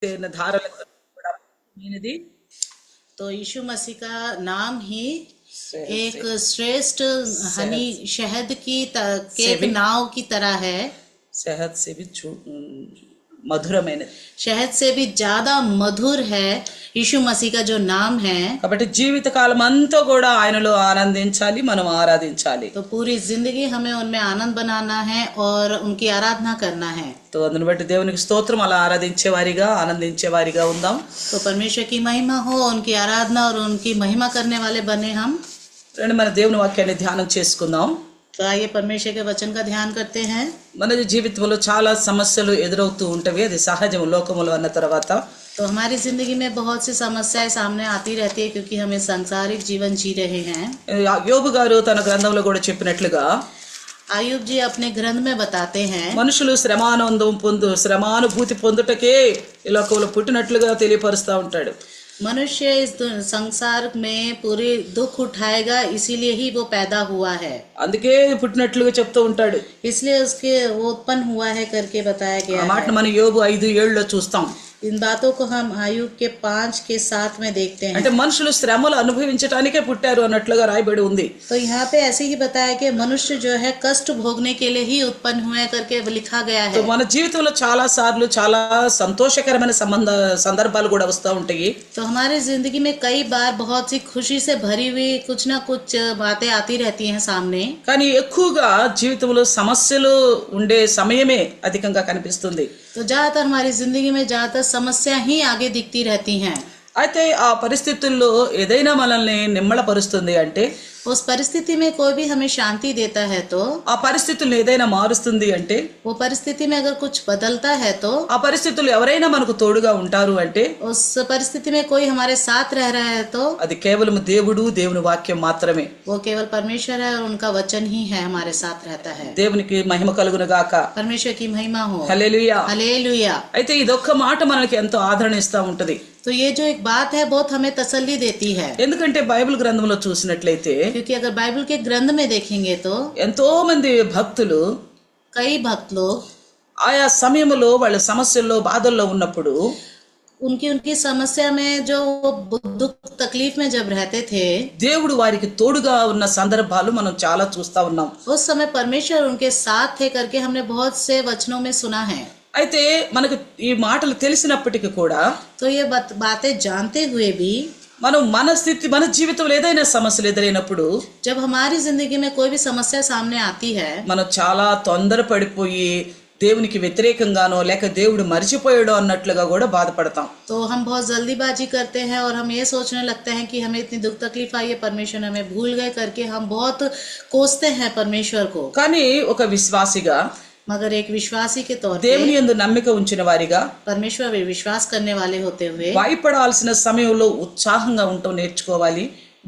धारలకు కూడా ఇది तो यीशु मसीह का नाम ही एक श्रेष्ठ हनी शहद की एक नाव की तरह है। शहद से भी మధురమైనది, शहद से भी ज्यादा मधुर है यीशु मसीह का जो नाम है। కాబట్టి జీవితకాలం అంతా కూడా ఆయనలో ఆనందించాలి, మనం ఆరాధించాలి। तो पूरी जिंदगी हमें उनमें आनंद बनाना है और उनकी आराधना करना है। तो అందుని బట్టి దేవునికి స్తోత్రం, అలా ఆరాధించే వారిగా ఆనందించే వారిగా ఉందాం। तो परमेश्वर की महिमा हो, उनकी आराधना और उनकी महिमा करने वाले बने हम। రండి మన దేవుని వాక్యాన్ని ధ్యానం చేసుకుందాం। तो आइए परमेश्वर के वचन का ध्यान करते हैं। మన జీవితంలో చాలా సమస్యలు ఎదురవుతూ ఉంటవి, అది సహజం లోకములో అన్న తర్వాత। तो हमारी जिंदगी में बहुत सी समस्याएं सामने आती रहती है क्योंकि हमें सांसारिक जीवन जी रहे हैं। యోబు గారు తన గ్రంథంలో కూడా చెప్పినట్లుగా आयुब जी अपने ग्रंथ में बताते हैं మనుషులు శ్రమానుభూతి పొందుటకే ఈ లోకంలో పుట్టినట్లుగా తెలియపరుస్తూ ఉంటాడు। मनुष्य इस संसार में पूरी दुख उठाएगा, इसीलिए ही वो पैदा हुआ है, అందుకే పుట్టినట్లుగా చెప్తూ ఉంటాడు। इसलिए उसके वो उत्पन्न हुआ है करके बताया गया ఆ మాట మనం యోబు 5:7లో చూస్తాం। इन बातों को हम आयुब के 5 के 7 में देखते हैं। అంటే మనుషులు శ్రమలు అనుభవించడానికే పుట్టారు అన్నట్లుగా రాయబడి ఉంది। तो यहाँ पे ऐसे ही बताया कि मनुष्य जो है कष्ट भोगने के लिए ही उत्पन्न हुए करके लिखा गया है। तो మన జీవితంలో చాలా సార్లు చాలా సంతోషకరమైన సందర్భాలు కూడా వస్తూ ఉంటాయి। तो हमारे जिंदगी में कई बार बहुत सी खुशी से भरी हुई कुछ ना कुछ बातें आती रहती हैं सामने। కానీ ఎక్కువగా జీవితంలో సమస్యలు ఉండే సమయమే అధికంగా కనిపిస్తుంది। तो ज्यादातर हमारी जिंदगी में ज्यादातर समस्या ही आगे दिखती रहती हैं। అయితే ఆ పరిస్థితుల్లో ఏదైనా మనల్ని నిమ్మళపరుస్తుంది అంటే, उस परिस्थिति में कोई भी हमें शांति देता है तो, ఆ పరిస్థితులను ఏదైనా మారుస్తుంది అంటే, वो परिस्थिति में अगर कुछ बदलता है तो, ఆ పరిస్థితులు ఎవరైనా మనకు తోడుగా ఉంటారు అంటే, उस परिस्थिति में कोई हमारे साथ रह रहा है तो, అది కేవలం దేవుడు, దేవుని వాక్యం మాత్రమే। वो केवल परमेश्वर है और उनका वचन ही है हमारे साथ रहता है। దేవునికి మహిమ కలుగును గాక। परमेश्वर की महिमा हो। హల్లెలూయా। हालेलुया। అయితే ఇదొక్క మాట మనకి ఎంతో ఆదరణ ఇస్తా ఉంటది। तो ये जो एक बात है बहुत हमें तसल्ली देती है, ఎందుకంటే బైబిల్ గ్రంథంలో చూసినట్లయితే क्योंकि अगर बाइबल के ग्रंथ में देखेंगे तो ఎంతో మంది భక్తులు कई भक्त लोग ఆయా సమయంలో వాళ్ళ సమస్యల్లో బాధల్లో ఉన్నప్పుడు उनकी समस्या में जो दुख तकलीफ में जब रहते थे, దేవుడు వారికి తోడుగా ఉన్న సందర్భాలు మనం చాలా చూస్తా ఉన్నాం। उस समय परमेश्वर उनके साथ थे करके हमने बहुत से वचनों में सुना है। అయితే మనకు ఈ మాటలు తెలిసినప్పటికీ కూడా तो ये बातें जानते हुए भी మనం మన జీవితంలో ఏదైనా సమస్యలు ఎదురైనప్పుడు, जब हमारी जिंदगी में कोई भी समस्या सामने आती है, మనం చాలా తొందరపడిపోయి దేవునికి వ్యతిరేకంగానో లేక దేవుడు మర్చిపోయాడో అన్నట్లుగా కూడా బాధపడతాం। तो हम बहुत जल्दीबाजी करते हैं और हम ये सोचने लगते हैं कि हमें इतनी दुख तकलीफ आई है, परमेश्वर हमें भूल गए करके हम बहुत कोसते हैं परमेश्वर को। కానీ ఒక విశ్వాసిగా, मगर एक विश्वासी के तौर దేవుని पे, యందు నమ్మిక ఉంచిన వారిగా, परमेश्वर में विश्वास करने वाले होते हुए భయపడాల్సిన సమయంలో ఉత్సాహంగా ఉండటం నేర్చుకోవాలి।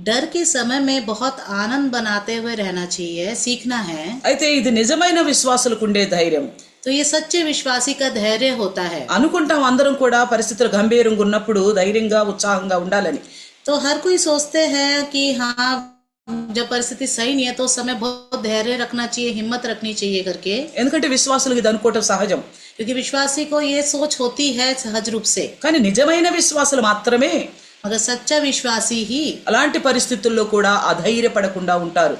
डर के समय में बहुत आनंद बनाते हुए रहना चाहिए, सीखना है। అయితే ఇది నిజమైన విశ్వాసులకు ఉండే ధైర్యం। तो ये सच्चे विश्वासी का धैर्य होता है। అనుకుంటాం అందరం కూడా పరిస్థితులు గంభీరంగా ఉన్నప్పుడు ధైర్యంగా ఉత్సాహంగా ఉండాలని। तो हर कोई सोचते हैं कि हाँ जब परिस्थिति सही नहीं है तो उस समय बहुत धैर्य रखना चाहिए, हिम्मत रखनी चाहिए करके, ఎందుకంటే విశ్వాసులకు ఇది అనుకోవటం సహజం। क्योंकि विश्वासी को ये सोच होती है सहज रूप से। కానీ నిజమైన విశ్వాసులు మాత్రమే मगर सच्चा विश्वासी ही అలాంటి పరిస్థితుల్లో కూడా అధైర్యపడకుండా ఉంటారు।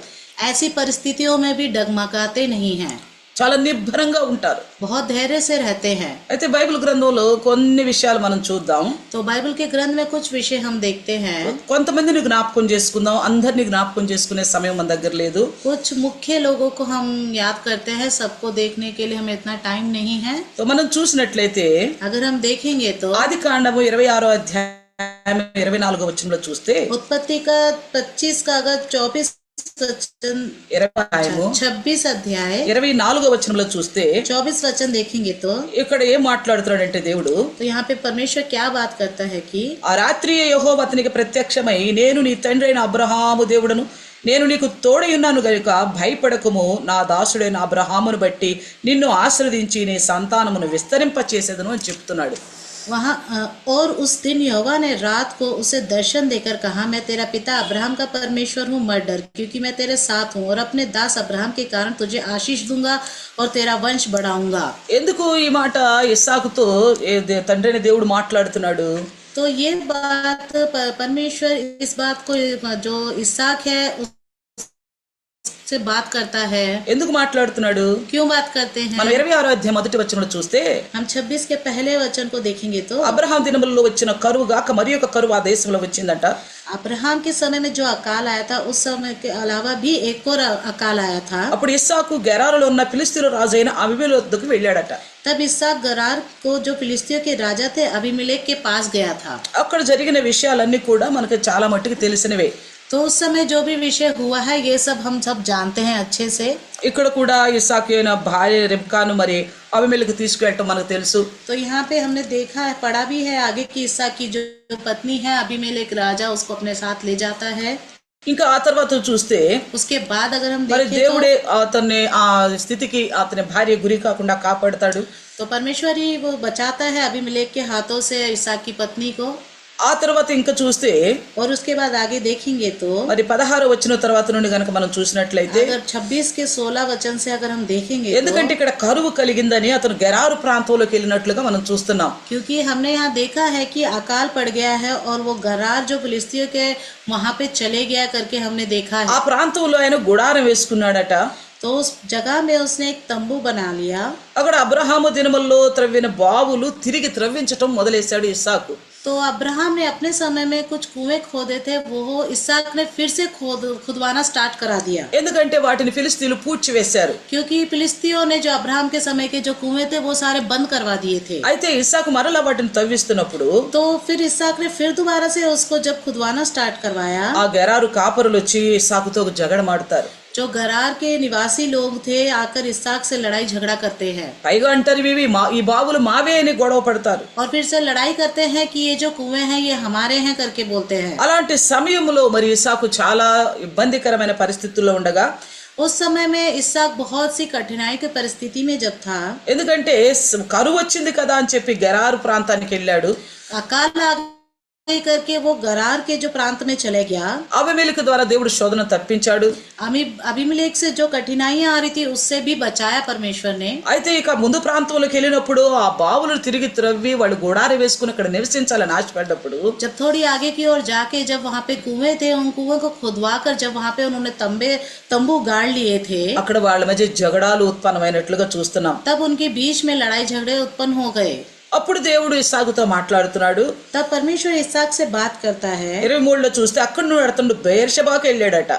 ऐसी परिस्थितियों में भी डगमगाते नहीं हैं, చాలా నిబ్బరంగా ఉంటారు। बहुत धैर्य से रहते हैं। అయితే బైబిల్ గ్రంథంలో కొన్ని విషయాలు మనం చూద్దాం। तो बाइबल के ग्रंथ में कुछ विषय हम देखते हैं। కొంతమందిని జ్ఞాపకం చేసుకుందాం, అందరినీ జ్ఞాపకం చేసుకునే సమయం మన దగ్గర లేదు। कुछ मुख्य लोगों को हम याद करते हैं, सबको देखने के लिए हमें इतना टाइम नहीं है। तो మనం చూసినట్లయితే अगर हम देखेंगे तो ఆదికాండము 26వ అధ్యాయం 24వ వచనంలో చూస్తే, उत्पत्ति का 25 का अगर 26 अध्याय 24వ వచనంలో చూస్తే 24 वचन देखेंगे तो ఇక్కడ ఏం మాట్లాడుతున్నాడంటే దేవుడు, तो यहाँ पे परमेश्वर क्या बात करता है कि ఆ రాత్రి యెహోవా అతనికి ప్రత్యక్షమై, నేను నీ తండ్రి అయిన అబ్రహాము దేవుడను, నేను నీకు తోడయున్నాను గనుక భయపడకుము, నా దాసుడైన అబ్రహామును బట్టి నిన్ను ఆశీర్వదించి నీ సంతానమును విస్తరింపచేసేదను అని చెప్తున్నాడు। वहाँ और उस दिन यहोवा ने रात को उसे दर्शन देकर कहा, मैं तेरा पिता अब्राहम का परमेश्वर हूँ, मत डर, क्योंकि मैं तेरे साथ हूँ और अपने दास अब्राहम के कारण तुझे आशीष दूंगा और तेरा वंश बढ़ाऊंगा। ఎందుకు ఈ మాట ఇస్సాకుతో తండ్రి అయిన దేవుడు మాట్లాడుతున్నాడు? तो ये बात परमेश्वर इस बात को जो इसहाक है उससे बात करता है। ఎందుకు మాట్లాడుతున్నాడు? क्यों बात करते हैं? మనం 26వ అధ్యాయం మొదటి వచనంలో చూస్తే हम 26 के पहले वचन को देखेंगे तो అబ్రహాం దినములలో వచ్చిన కరువు గాక మరి ఒక కరువు ఆ దేశంలో వచ్చిందంట. अब्राहम के समय में जो अकाल आया था उस समय के अलावा भी एक और अकाल आया था। అప్పుడు ఇస్సాకు గెరారులో ఉన్న ఫిలిస్తీయుల రాజు అయిన అబీమెలెకు వద్దకు వెళ్ళాడట. तब इसहाक गरार को जो फिलिस्तियों के राजा थे अबीमेलेक के पास गया था। అక్కడ జరిగిన విషయాలన్నీ కూడా మనకు చాలా మట్టుకు తెలిసినవే. तो उस समय जो भी विषय हुआ है ये सब हम सब जानते हैं अच्छे से। ఇక్కడ కూడా ఇస్సాకు అయిన భార్య రెబ్కాను మరి అబీమెలెకు తీసుకెళ్ళటం మనకు తెలుసు. तो यहाँ पे हमने देखा है, पढ़ा भी है आगे की इसहाक की जो पत्नी है अबीमेलेक राजा उसको अपने साथ ले जाता है। ఇంకా ఆ తర్వాత చూస్తే उसके बाद अगर हम మరి देखें దేవుడే అతన్ని ఆ స్థితికి అతని భార్య గురి కాకుండా కాపాడుతాడు. तो परमेश्वर ही वो बचाता है अबीमेलेक के हाथों से इसहाक की पत्नी को। ఆ తర్వాత ఇంకా చూస్తే और उसके बाद आगे देखेंगे तो మరి 16 వచ్చిన తర్వాత నుండి గనక మనం చూసినట్లయితే अगर 26 के 16 वचन से अगर हम देखेंगे ఎందుకంటే ఇక్కడ కరువు కలిగిందని అతను గెరారు ప్రాంతంలోకి వెళ్ళినట్లుగా మనం చూస్తున్నాం. क्योंकि हमने यहाँ देखा है कि अकाल पड़ गया है और वो गरार जो फिलिस्तियों के वहां पे चले गया करके हमने देखा ఆ है। ప్రాంతంలో ఆయన గుడారం వేసుకున్నాడట. तो उस जगह में उसने एक तंबू बना लिया। అక్కడ అబ్రహాము దినముల్లో త్రవ్విన బావులు తిరిగి త్రవ్వించటం మొదలెసాడు ఇస్సాకు. तो अब्राहम ने अपने समय में कुछ कुएं खोदे थे, वो इसहाक ने फिर से खुदवाना स्टार्ट करा दिया। ఎందుకంటే వాటిని ఫిలిస్తీయులు పూడ్చివేశారు. क्योंकि फिलिस्तियों ने जो अब्राहम के समय के जो कुएं थे वो सारे बंद करवा दिए थे। అయితే ఇస్సాకు మరలా వాటిని తవ్విస్తున్నప్పుడు तो फिर इसहाक ने फिर दोबारा से उसको जब खुदवाना स्टार्ट करवाया, ఆ గెరారు కాపరులు వచ్చి ఇస్సాకుతో జగడమాడతారు. जो गरार के निवासी लोग थे आकर इसहाक से लड़ाई झगड़ा करते हैं పైగా అంటారు ఇవి ఈ బావులు మావే అని గొడవ పడతారు. और फिर से लड़ाई करते हैं कि ये जो कुएं हैं ये हमारे हैं करके बोलते हैं। అలాంటి సమయంలో మరి ఇస్సాకు చాలా ఇబ్బందికరమైన పరిస్థితుల్లో ఉండగా उस समय में इसहाक बहुत सी कठिनाई की परिस्थिति में जब था, ఎందుకంటే కరువు వచ్చింది కదా అని చెప్పి గెరారు ప్రాంతానికి వెళ్ళాడు. अकाल आ गई करके वो गरार के जो प्रांत में चले गया। అబీమెలెకు ద్వారా దేవుడు శోధన తప్పించాడు. अबीमेलेक से जो कठिनाइयां आ रही थी उससे भी बचाया परमेश्वर ने। అయితే ఇక ముందు ప్రాంతంలోకి వెళ్ళినప్పుడు ఆ బావులను తిరిగి త్రవ్వి వాళ్ళు గుడారి వేసుకుని అక్కడ నివసించాలని ఆశపడ్డప్పుడు जब थोड़ी आगे की ओर जाके जब वहाँ पे कुएं थे उन कुओं को खुदवा कर जब वहाँ पे उन्होंने तंबू गाड़ लिए थे, అక్కడ వాళ్ళ మధ్య జగడాలు ఉత్పన్నమైనట్లుగా చూస్తున్నాం. तब उनके बीच में लड़ाई झगड़े उत्पन्न हो गए। అప్పుడు దేవుడు ఇస్సాకుతో మాట్లాడుతున్నాడు. तब परमेश्वर इसहाक से बात करता है। 23లో చూస్తే అక్కడ నుండి అతను బెయేర్షెబాకు వెళ్ళాడట.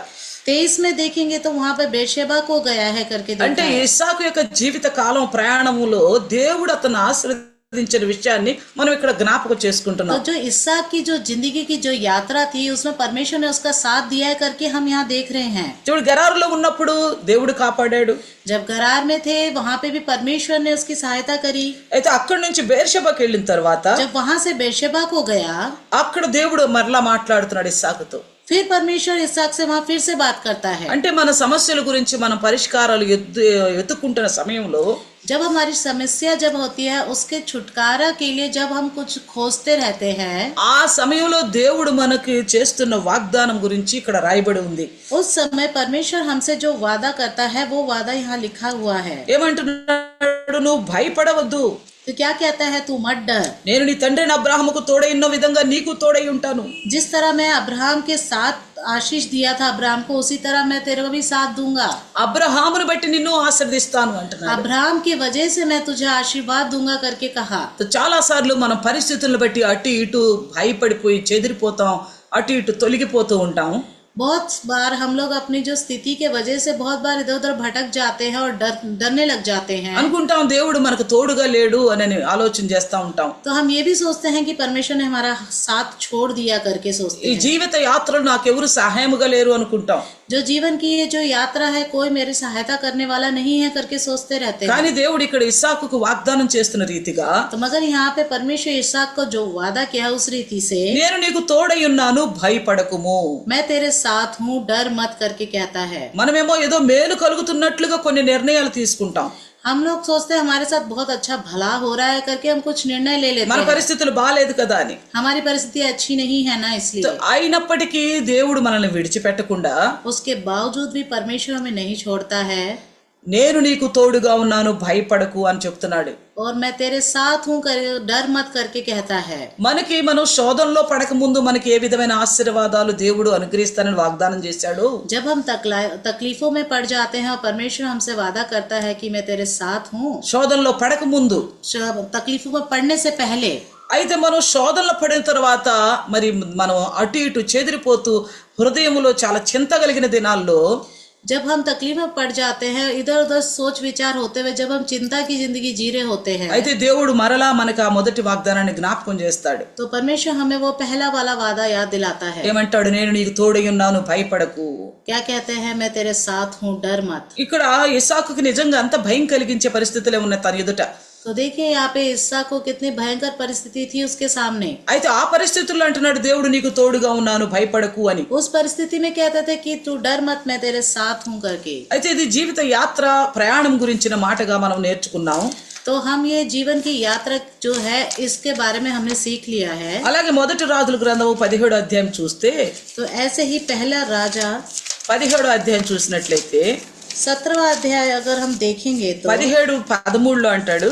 23 में देखेंगे तो वहाँ पे बेर्शेबा को गया है करके देखा అంటే है। ఇస్సాకు యొక్క జీవిత కాలం ప్రయాణములో దేవుడు అతను ఆశీర్వదించిన విషయాన్ని మనం ఇక్కడ జ్ఞాపకం तो చేసుకుంటున్నాం. जो इसहाक की जो जिंदगी की जो यात्रा थी उसमें परमेश्वर ने उसका साथ दिया है करके हम यहाँ देख रहे हैं। చూడు గెరారులో ఉన్నప్పుడు దేవుడు కాపాడాడు. जब गरार में थे वहाँ पे भी परमेश्वर ने उसकी सहायता करी। అయితే అక్కడి నుంచి బెయేర్షెబాకు వెళ్ళిన తర్వాత जब वहाँ से बेर्शेबा को गया అక్కడ దేవుడు మరలా మాట్లాడుతున్నాడు ఇస్సాకుతో. फिर परमेश्वर इसहाक से वहाँ फिर से बात करता है। అంటే మన సమస్యల గురించి మనం పరిష్కారాలు ఎత్తుకుంటున్న సమయంలో जब हमारी समस्या जब होती है उसके छुटकारा के लिए जब हम कुछ खोजते रहते हैं, ఆ సమయంలో దేవుడు మనకి చేస్తున్న వాగ్దానం గురించి ఇక్కడ రాయబడి ఉంది. उस समय परमेश्वर हमसे जो वादा करता है वो वादा यहाँ लिखा हुआ है। ఏమంటున్నాడు? నువ్వు భయపడవద్దు, तो क्या कहता है? तू मत डर, నేను నీ తండ్రి అబ్రాహాముకు తోడై ఉన్న విధంగా నీకు తోడై ఉంటాను. जिस तरह मैं अब्राहम के साथ आशीष दिया था अब्राहम को उसी तरह मैं तेरे को भी साथ दूंगा। అబ్రహామును బట్టి నిన్ను ఆశీర్వదిస్తాను అంటున్నాడు. अब्राहम की वजह से मैं तुझे आशीर्वाद दूंगा करके कहा। చాలా సార్లు మనం పరిస్థితులను బట్టి అటు ఇటు భయపడిపోయి చెదిరిపోతాం, అటు ఇటు తొలగిపోతూ ఉంటాం. बहुत बार हम लोग अपनी जो स्थिति के वजह से बहुत बार इधर उधर भटक जाते हैं और डरने लग जाते हैं। అనుకుంటాం దేవుడు మనకు తోడుగా లేడు అని ఆలోచన చేస్తా ఉంటాం. तो हम ये भी सोचते हैं कि परमेश्वर ने हमारा साथ छोड़ दिया करके सोचते ఈ हैं। జీవిత యాత్రలో నాకెవరు సహాయముగా లేరు అనుకుంటాం. जो जीवन की ये जो यात्रा है कोई मेरी सहायता करने वाला नहीं है करके सोचते रहते हैं। కానీ దేవుడు ఇక్కడ ఇస్సాకుకు వాగ్దానం చేస్తున్న రీతిగా तो मगर यहाँ पे परमेश्वर इसहाक को जो वादा किया उस रीति से నేను నీకు తోడై ఉన్నాను భయపడకుము. मैं तेरे साथ हूँ डर मत करके कहता है। మనమేమో ఏదో మేలు కలుగుతున్నట్లుగా కొన్ని నిర్ణయాలు తీసుకుంటాం. हम लोग सोचते हैं हमारे साथ बहुत अच्छा भला हो रहा है करके हम कुछ निर्णय ले लेते మన हैं। పరిస్థితులు బాలేదు కదా అని. हमारी परिस्थिति अच्छी नहीं है ना, इसलिए అయినప్పటికీ దేవుడు మనల్ని విడిచిపెట్టకుండా उसके बावजूद भी परमेश्वर हमें नहीं छोड़ता है నేను నీకు తోడుగా ఉన్నాను భయపడకు అని చెప్తున్నాడు. और मैं तेरे साथ हूँ कर डर मत करके कहता है। మనకి మనం శోధనలో పడక ముందు మనకి ఏ విధమైన ఆశీర్వాదాలు దేవుడు అనుగ్రహిస్తానని వాగ్దానం చేశాడు. जब हम तकलीफों में पड़ जाते हैं और परमेश्वर हमसे वादा करता है कि मैं तेरे साथ हूँ, శోధనలో పడక ముందు. तकलीफों में पड़ने से पहले। అయితే మనం శోధనలో పడిన తర్వాత మరి మనం అటు ఇటు చెదిరిపోతూ హృదయంలో చాలా చింత కలిగిన దినాల్లో जब हम तकलीफ में पड़ जाते हैं, इधर उधर सोच विचार होते हुए जब हम चिंता की जिंदगी जी रहे होते हैं, అయితే దేవుడు మరలా మనకు ఆ మొదటి వాగ్దానాన్ని జ్ఞాపకం చేస్తాడు. तो परमेश्वर हमें वो पहला वाला वादा याद दिलाता है। ఏమంటాడు? నేను నీకు తోడై ఉన్నాను భయపడకు. क्या कहते हैं? मैं तेरे साथ हूँ डर मत। ఇక్కడ ఇస్సాకుకి నిజంగా అంత భయం కలిగించే పరిస్థితులే ఉన్నాయి తన ఎదుట. तो देखिए यहाँ पे ईसा को कितनी भयंकर परिस्थिति थी उसके सामने। అయితే ఆ పరిస్థితుల్లో అంటున్నాడు దేవుడు నీకు తోడుగా ఉన్నాను భయపడకు అని. उस परिस्थिति में कहते थे कि तू डर मत मैं तेरे साथ हूँ करके। అయితే ఇది జీవిత యాత్ర ప్రయాణం గురించిన మాటగా మనం నేర్చుకున్నాం. तो हम ये जीवन की यात्रा जो है इसके बारे में हमने सीख लिया है। అలాగే మొదటి రాజుల గ్రంథము 17వ అధ్యాయం చూస్తే, तो ऐसे ही पहला राजा 17వ అధ్యాయం చూసినట్లయితే 17वां अध्याय अगर हम देखेंगे तो 17:13 అంటాడు.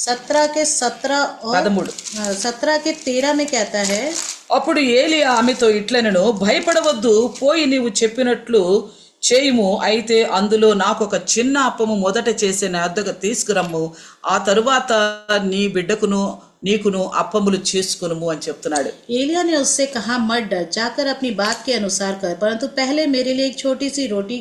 17 के 17 और 13. 17 के 13 में कहता है, అప్పుడు ఏలియా ఆమెతో ఇట్లనెను, భయపడవద్దు, పోయి నీవు చెప్పినట్లు చేయుము. అయితే అందులో నాకు ఒక చిన్న అప్పము మొదట చేసే నా వద్దకు తీసుకురమ్ము. ఆ తరువాత నీ బిడ్డకును నీకును అప్పములు చేసుకునుము అని చెప్తున్నాడు. एलिया ने उससे कहा, मत डर, जाकर अपनी बात के अनुसार कर, परंतु पहले मेरे लिए एक छोटी सी रोटी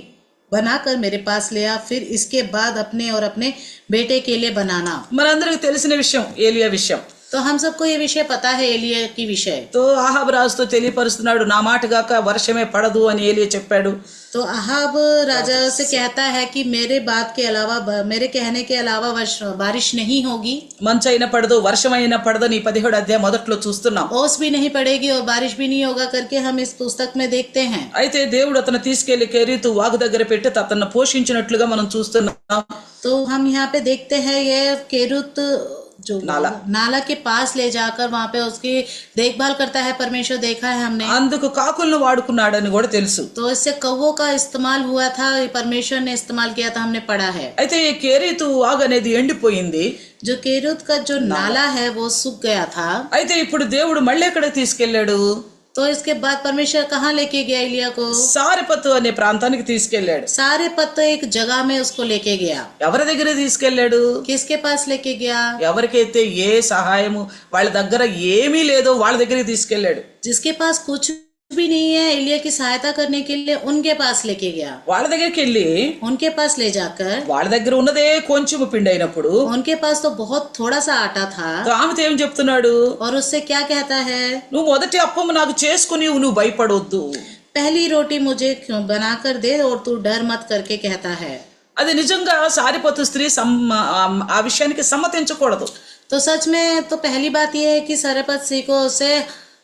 बनाकर मेरे पास ले आ, फिर इसके बाद अपने और अपने बेटे के लिए बनाना। మనందరికి తెలిసిన విషయం ఏలియా విషయం. तो हम सबको ये विषय पता है, एलिया की विषय। తో ఆహాబు రాజుతో తెలియపరుస్తున్నాడు, నా మాట గాక వర్షమే పడదు అని ఏలియా చెప్పాడు. तो अहाब राजा से कहता है कि मेरे बात के अलावा, मेरे कहने के अलावा बारिश नहीं होगी, మంచు అయినా పడదు వర్షం అయినా పడదని 17వ అధ్యాయం మొదట్లో చూస్తున్నాం. ओस भी नहीं पड़ेगी और बारिश भी नहीं होगा करके हम इस पुस्तक में देखते हैं। అయితే దేవుడు అతను తీసుకెళ్లి కెరీతు వాగు దగ్గర పెట్టి అతన్ని పోషించినట్లుగా మనం చూస్తున్నాం. तो हम यहाँ पे देखते हैं ये केरुत जो नाला के पास ले जाकर वहाँ पे उसकी देखभाल करता है परमेश्वर, देखा है हमने। అందుకు కాకులను వాడుకున్నాడని కూడా తెలుసు. तो इससे कौवों का इस्तेमाल हुआ था, परमेश्वर ने इस्तेमाल किया था, हमने पढ़ा है। అయితే ఈ కెరీతు వాగు అనేది ఎండిపోయింది. जो केरुत का जो नाला है वो सूख गया था। అయితే ఇప్పుడు దేవుడు మళ్ళీ ఎక్కడ తీసుకెళ్లాడు? तो इसके बाद परमेश्वर कहाँ लेके गया एलिया को? సారెపతు అనే ప్రాంతానికి తీసుకెళ్లాడు. सारे पत्ते एक जगह में उसको लेके गया। ఎవరి దగ్గర తీసుకెళ్లాడు? किसके पास लेके गया? ఎవరికైతే ఏ సహాయము వాళ్ళ దగ్గర ఏమీ లేదో వాళ్ళ దగ్గరికి తీసుకెళ్లాడు. जिसके पास कुछ भी नहीं है एलिया की सहायता करने के लिए उनके पास लेके गया। వాళ్ళ దగ్గరికి వెళ్ళి उनके पास ले जाकर, వాళ్ళ దగ్గర ఉన్నదే కొంచెం పిండి అయినప్పుడు उनके पास तो बहुत थोड़ा सा आटा था, ఆమెతో ఏం చెప్తున్నాడు? और उससे क्या कहता है? నువ్వు మొదటి అప్పము నాకు చేసుకుని నువ్వు భయపడొద్దు. पहली रोटी मुझे बनाकर दे और तू डर मत करके कहता है। అది నిజంగా సారిపోతు స్త్రీ ఆ విషయానికి సమ్మతించకూడదు. तो सच में तो पहली बात यह है कि सरपत स्त्री को उसे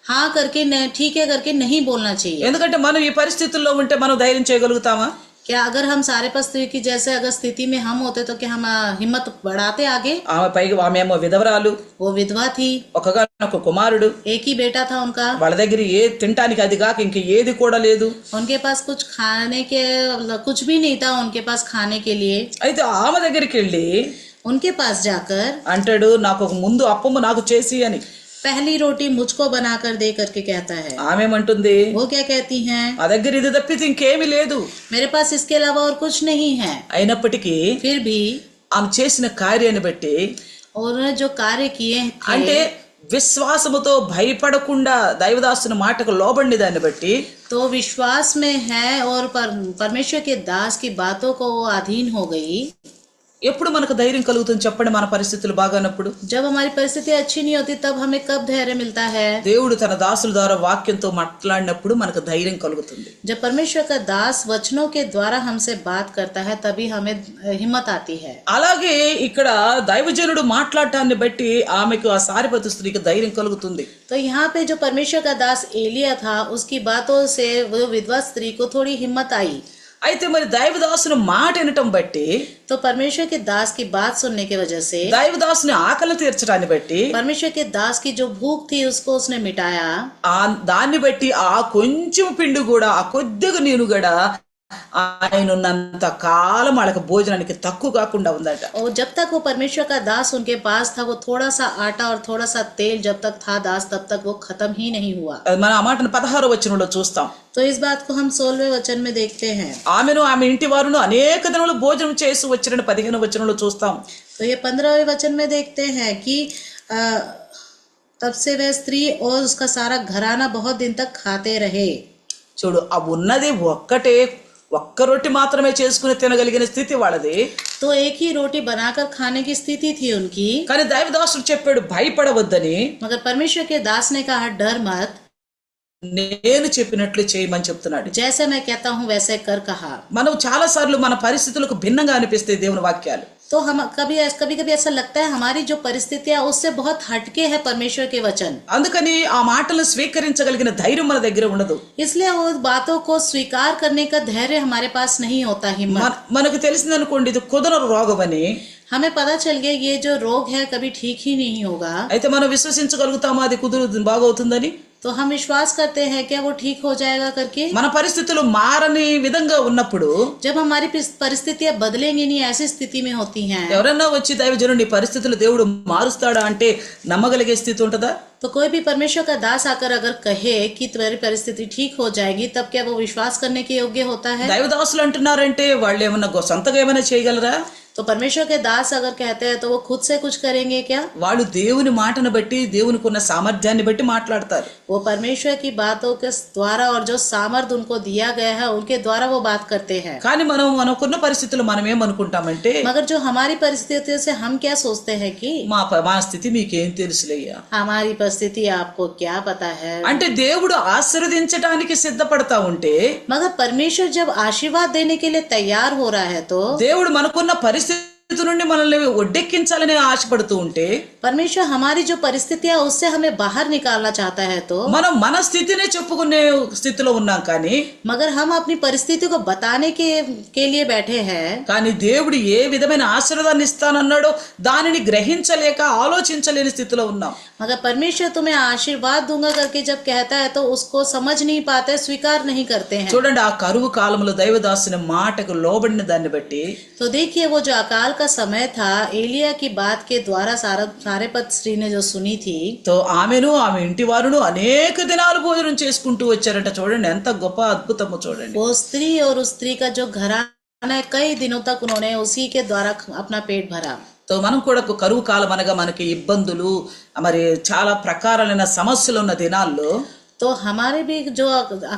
हाँ करके ठीक है करके नहीं बोलना चाहिए। ఎందుకంటే మనం ఈ పరిస్థితుల్లో ఉంటే మనం ధైర్యం చేయగలుగుతామా? क्या अगर हम सारे पद स्त्री की जैसे अगर स्थिति में हम होते तो क्या हम हिम्मत बढ़ाते आगे? ఆమె పైగా ఆమెమో విధవరాలు, वो विधवा थी, ఒకగానొక కుమారుడు, एक ही बेटा था उनका, వాళ్ళ దగ్గర ఏ తినటానికి అది కాక ఇంక ఏది కూడా లేదు. उनके पास कुछ खाने के कुछ भी नहीं था उनके पास खाने के लिए। అయితే ఆమె దగ్గరికి వెళ్ళి उनके पास जाकर అంటాడు, నాకు ఒక ముందు అప్పము నాకు చేసి అని. पहली रोटी मुझको बनाकर दे करके कहता है। ఆమెమంటుంది, वो क्या कहती हैं? ఆ దగ్గర ఇది తప్పితే ఇంకేమీ లేదు. मेरे पास इसके अलावा और कुछ नहीं है। అయినప్పటికీ फिर भी ఆమె చేసిన కార్యాన్ని బట్టి, उन्होंने जो कार्य किए అంటే थे, విశ్వాసముతో భయపడకుండా దైవదాసుని మాటకు లోబడిన దాన్ని బట్టి, तो विश्वास में है और परमेश्वर के दास की बातों को वो अधीन हो गई। ఎప్పుడు మనకు ధైర్యం కలుగుతుంది చెప్పండి? మన పరిస్థితులు బాగానప్పుడు. जब हमारी परिस्थिति अच्छी नहीं होती तब हमें कब धैर्य मिलता है? దేవుడు తన దాసుల ద్వారా వాక్యంతో మాట్లాడినప్పుడు మనకు ధైర్యం కలుగుతుంది. जब परमेश्वर का दास वचनों के द्वारा हमसे बात करता है तभी हमें हिम्मत आती है। అలాగే ఇక్కడ దైవజనుడు మాట్లాడటాన్ని బట్టి ఆమెకు ఆ సారిపతు స్త్రీకి ధైర్యం కలుగుతుంది. तो यहाँ पे जो परमेश्वर का दास एलिया था उसकी बातों से वो विधवा स्त्री को थोड़ी हिम्मत आई। అయితే మరి దైవదాసుని మాట వినటం బట్టి तो परमेश्वर के दास की बात सुनने की वजह से దైవదాసుని ఆకలి తీర్చడాన్ని బట్టి परमेश्वर के दास की जो भूख थी उसको उसने मिटाया। దాన్ని బట్టి ఆ కొంచెం పిండి కూడా ఆ కొద్దిగా నీరు కూడా ఆయన ఉన్నంత కాలం వాళ్ళకి భోజనానికి తక్కువ కాకుండా ఉందట. और जब तक वो परमेश्वर का दास उनके पास था, वो थोड़ा सा आटा और थोड़ा सा तेल जब तक था दास, तब तक वो खत्म ही नहीं हुआ। అది మనం ఆ माటను 16వ వచనంలో చూస్తాం. तो इस बात को हम 16वें वचन में देखते हैं। ఆమెను ఆమె ఇంటి వారును అనేక దినములు భోజనం చేసి వచ్చిన 15వ వచనంలో చూస్తాం. तो ये 15वें वचन में देखते हैं कि तब से वह स्त्री और उसका सारा घराना बहुत दिन तक खाते रहे। చూడు, ఆ ఉన్నది ఒక్క రొట్టి మాత్రమే చేసుకుని తినగలిగిన స్థితి వాళ్ళది. तो एक ही रोटी बनाकर खाने की स्थिति थी उनकी। కానీ దైవదాసుడు చెప్పాడు భయపడవద్దని. मगर परमेश्वर के दास ने कहा डर मत, నేను చెప్పినట్లు చేయమని చెప్తున్నాడు. जैसे मैं कहता हूँ वैसे कर कहा। మనం చాలా సార్లు మన పరిస్థితులకు భిన్నంగా అనిపిస్తాయి దేవుని వాక్యాలు. तो हम कभी कभी ऐसा लगता है हमारी जो परिस्थितियां उससे बहुत हटके है परमेश्वर के वचन। అందుకని ఆ మాటలను స్వీకరించగలిగిన ధైర్యం మన దగ్గర ఉండదు. इसलिए वो बातों को स्वीकार करने का धैर्य हमारे पास नहीं होता, हिम्मत। మనకు తెలిసిందనుకోండి ఇది కుదరని రోగం అని. हमें पता चल गया ये जो रोग है कभी ठीक ही नहीं होगा। అయితే మనం విశ్వసించగలుగుతామా అది బాగవుతుందని? तो हम विश्वास करते हैं क्या वो ठीक हो जाएगा करके? మన పరిస్థితులు మారని విధంగా ఉన్నప్పుడు, जब हमारी परिस्थितियां बदलेंगी नहीं ऐसी स्थिति में होती हैं, ఎవరన్నా వచ్చి దైవజనుడు నీ పరిస్థితులు దేవుడు మారుస్తాడా అంటే నమ్మగలిగే స్థితి ఉంటుందా? तो कोई भी परमेश्वर का दास आकर अगर कहे कि तुम्हारी परिस्थिति ठीक हो जाएगी, तब क्या वो विश्वास करने के योग्य होता है? దైవదాసులు అంటున్నారంటే వాళ్ళు ఏమన్నా సొంతగా ఏమైనా చేయగలరా? तो परमेश्वर के दास अगर कहते हैं तो वो खुद से कुछ करेंगे क्या? వాళ్ళు దేవుని మాటను బట్టి దేవునికి ఉన్న సామర్థ్యాన్ని బట్టి మాట్లాడతారు. वो परमेश्वर की बातों के द्वारा और जो सामर्थ उनको दिया गया है उनके द्वारा वो बात करते हैं। కానీ మనకున్న పరిస్థితులు మనం ఏమనుకుంటామంటే, मगर जो हमारी परिस्थितियों से हम क्या सोचते हैं कि మా స్థితి మీకేం తెలుసులయ్యా, हमारी परिस्थिति आपको क्या पता है। అంటే దేవుడు ఆశీర్వదించడానికి సిద్ధపడతా ఉంటే, मगर परमेश्वर जब आशीर्वाद देने के लिए तैयार हो रहा है तो దేవుడు మనకున్న పరిస్థితి నుండి మనల్ని ఒడ్డెక్కించాలని ఆశపడుతూ ఉంటే, परमेश्वर हमारी जो परिस्थितियां उससे हमें बाहर निकालना चाहता है तो మనం మన స్థితినే చెప్పుకునే స్థితిలో ఉన్నాం. కానీ मगर हम अपनी परिस्थिति को बताने के लिए बैठे हैं। కానీ దేవుడు ఏ విధమైన ఆశీర్వాదాన్ని ఇస్తానన్నాడో దానిని గ్రహించలేక ఆలోచించలేని స్థితిలో ఉన్నాం. मगर परमेश्वर तुम्हें आशीर्वाद दूंगा करके जब कहता है तो उसको समझ नहीं पाते, स्वीकार नहीं करते हैं। చూడండి, ఆ కరువు కాలంలో దైవదాసుని మాటకు లోబడిన దాన్ని బట్టి, तो देखिए वो जो अकाल का समय था, एलिया की बात के द्वारा सारेपत स्त्री ने जो सुनी थी, తో ఆమెను ఆమె ఇంటి వారును అనేక దినాలు భోజనం చేసుకుంటూ వచ్చారట. చూడండి ఎంత గొప్ప అద్భుతమో చూడండి. वो स्त्री और उस स्त्री का जो घराना है कई दिनों तक उन्होंने उसी के द्वारा अपना पेट भरा। తో మనం కూడా కరువు కాలం అనగా మనకి ఇబ్బందులు, మరి చాలా ప్రకారాలైన సమస్యలు ఉన్న దినాల్లో, तो हमारे भी जो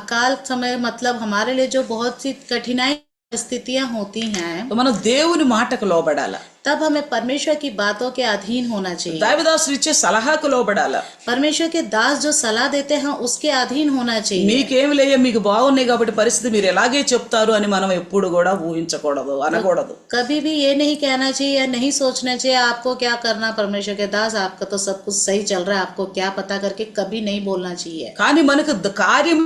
अकाल समय मतलब हमारे लिए जो बहुत सी कठिनाई परिस्थितियां होती हैं, మనం దేవుని మాటకు లోబడాల. तब हमें परमेश्वर की बातों के अधीन होना चाहिए। దైవదాసులు ఇచ్చే సలహాకు లోబడాల. परमेश्वर के दास जो सलाह देते हैं उसके अधीन होना चाहिए। మీకేమి లేయ, మీకు బాగున్నాయి కాబట్టి పరిస్థితి మీరు ఎలాగే చెప్తారు అని మనం ఎప్పుడు కూడా ఊహించకూడదు, అనకూడదు. कभी भी ये नहीं कहना चाहिए या नहीं सोचना चाहिए आपको क्या करना, परमेश्वर के दास आपका तो सब कुछ सही चल रहा है, आपको क्या पता करके कभी नहीं बोलना चाहिए। కానీ మనకు కార్యం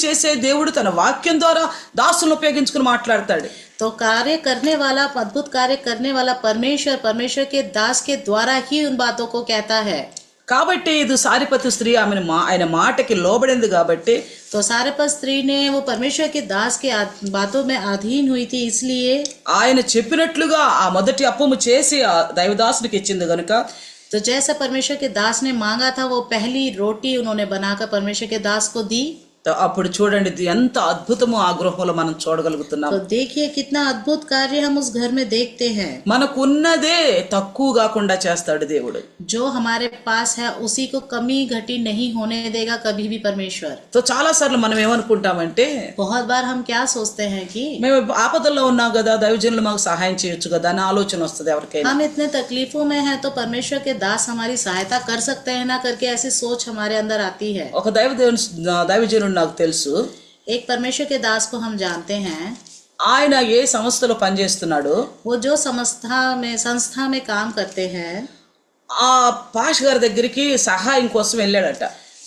చేసే దేవుడు తన వాక్యం ద్వారా దాసులను ఉపయోగించుకుని మాట్లాడతాడు. तो कार्य करने वाला, अद्भुत कार्य करने वाला परमेश्वर के दास के द्वारा ही उन बातों को कहता है। కాబట్టి ఇది సారిపతు స్త్రీ ఆయన మాటకి లోబడింది కాబట్టి, तो सारेपत स्त्री ने वो परमेश्वर के दास के बातों में अधीन हुई थी, इसलिए ఆయన చెప్పినట్లుగా ఆ మొదటి అప్పము చేసి ఆ దైవదాసునికి ఇచ్చింది గనుక, तो जैसा परमेश्वर के दास ने मांगा था वो पहली रोटी उन्होंने बनाकर परमेश्वर के दास को दी। అప్పుడు చూడండి ఇది ఎంత అద్భుతమో ఆ గృహంలో మనం చూడగలుగుతున్నాం. तो देखिए कितना अद्भुत कार्य हम उस घर में देखते हैं। మనకున్నదే తక్కువ కాకుండా చేస్తాడు దేవుడు. जो हमारे पास है उसी को कमी घटी नहीं होने देगा कभी भी परमेश्वर। तो చాలా సార్లు మనం ఏమనుకుంటామంటే, बहुत बार हम क्या सोचते हैं कि మేము ఆపదల్లో ఉన్నాం కదా, దైవజనులు మాకు సహాయం చేయొచ్చు కదా అని ఆలోచన వస్తుంది ఎవరికైనా. हम इतने तकलीफों में हैं तो परमेश्वर के दास हमारी सहायता कर सकते हैं ना करके ऐसी सोच हमारे अंदर आती है। ఒక దైవజనుడు నాకు తెలుసు. एक परमेश्वर के दास को हम जानते हैं। ఆయన ఏ సంస్థలో పనిచేస్తున్నాడు, वो जो संस्था में काम करते हैं, ఆ పాష్ గారి దగ్గరికి సహాయం కోసం వెళ్ళాడట.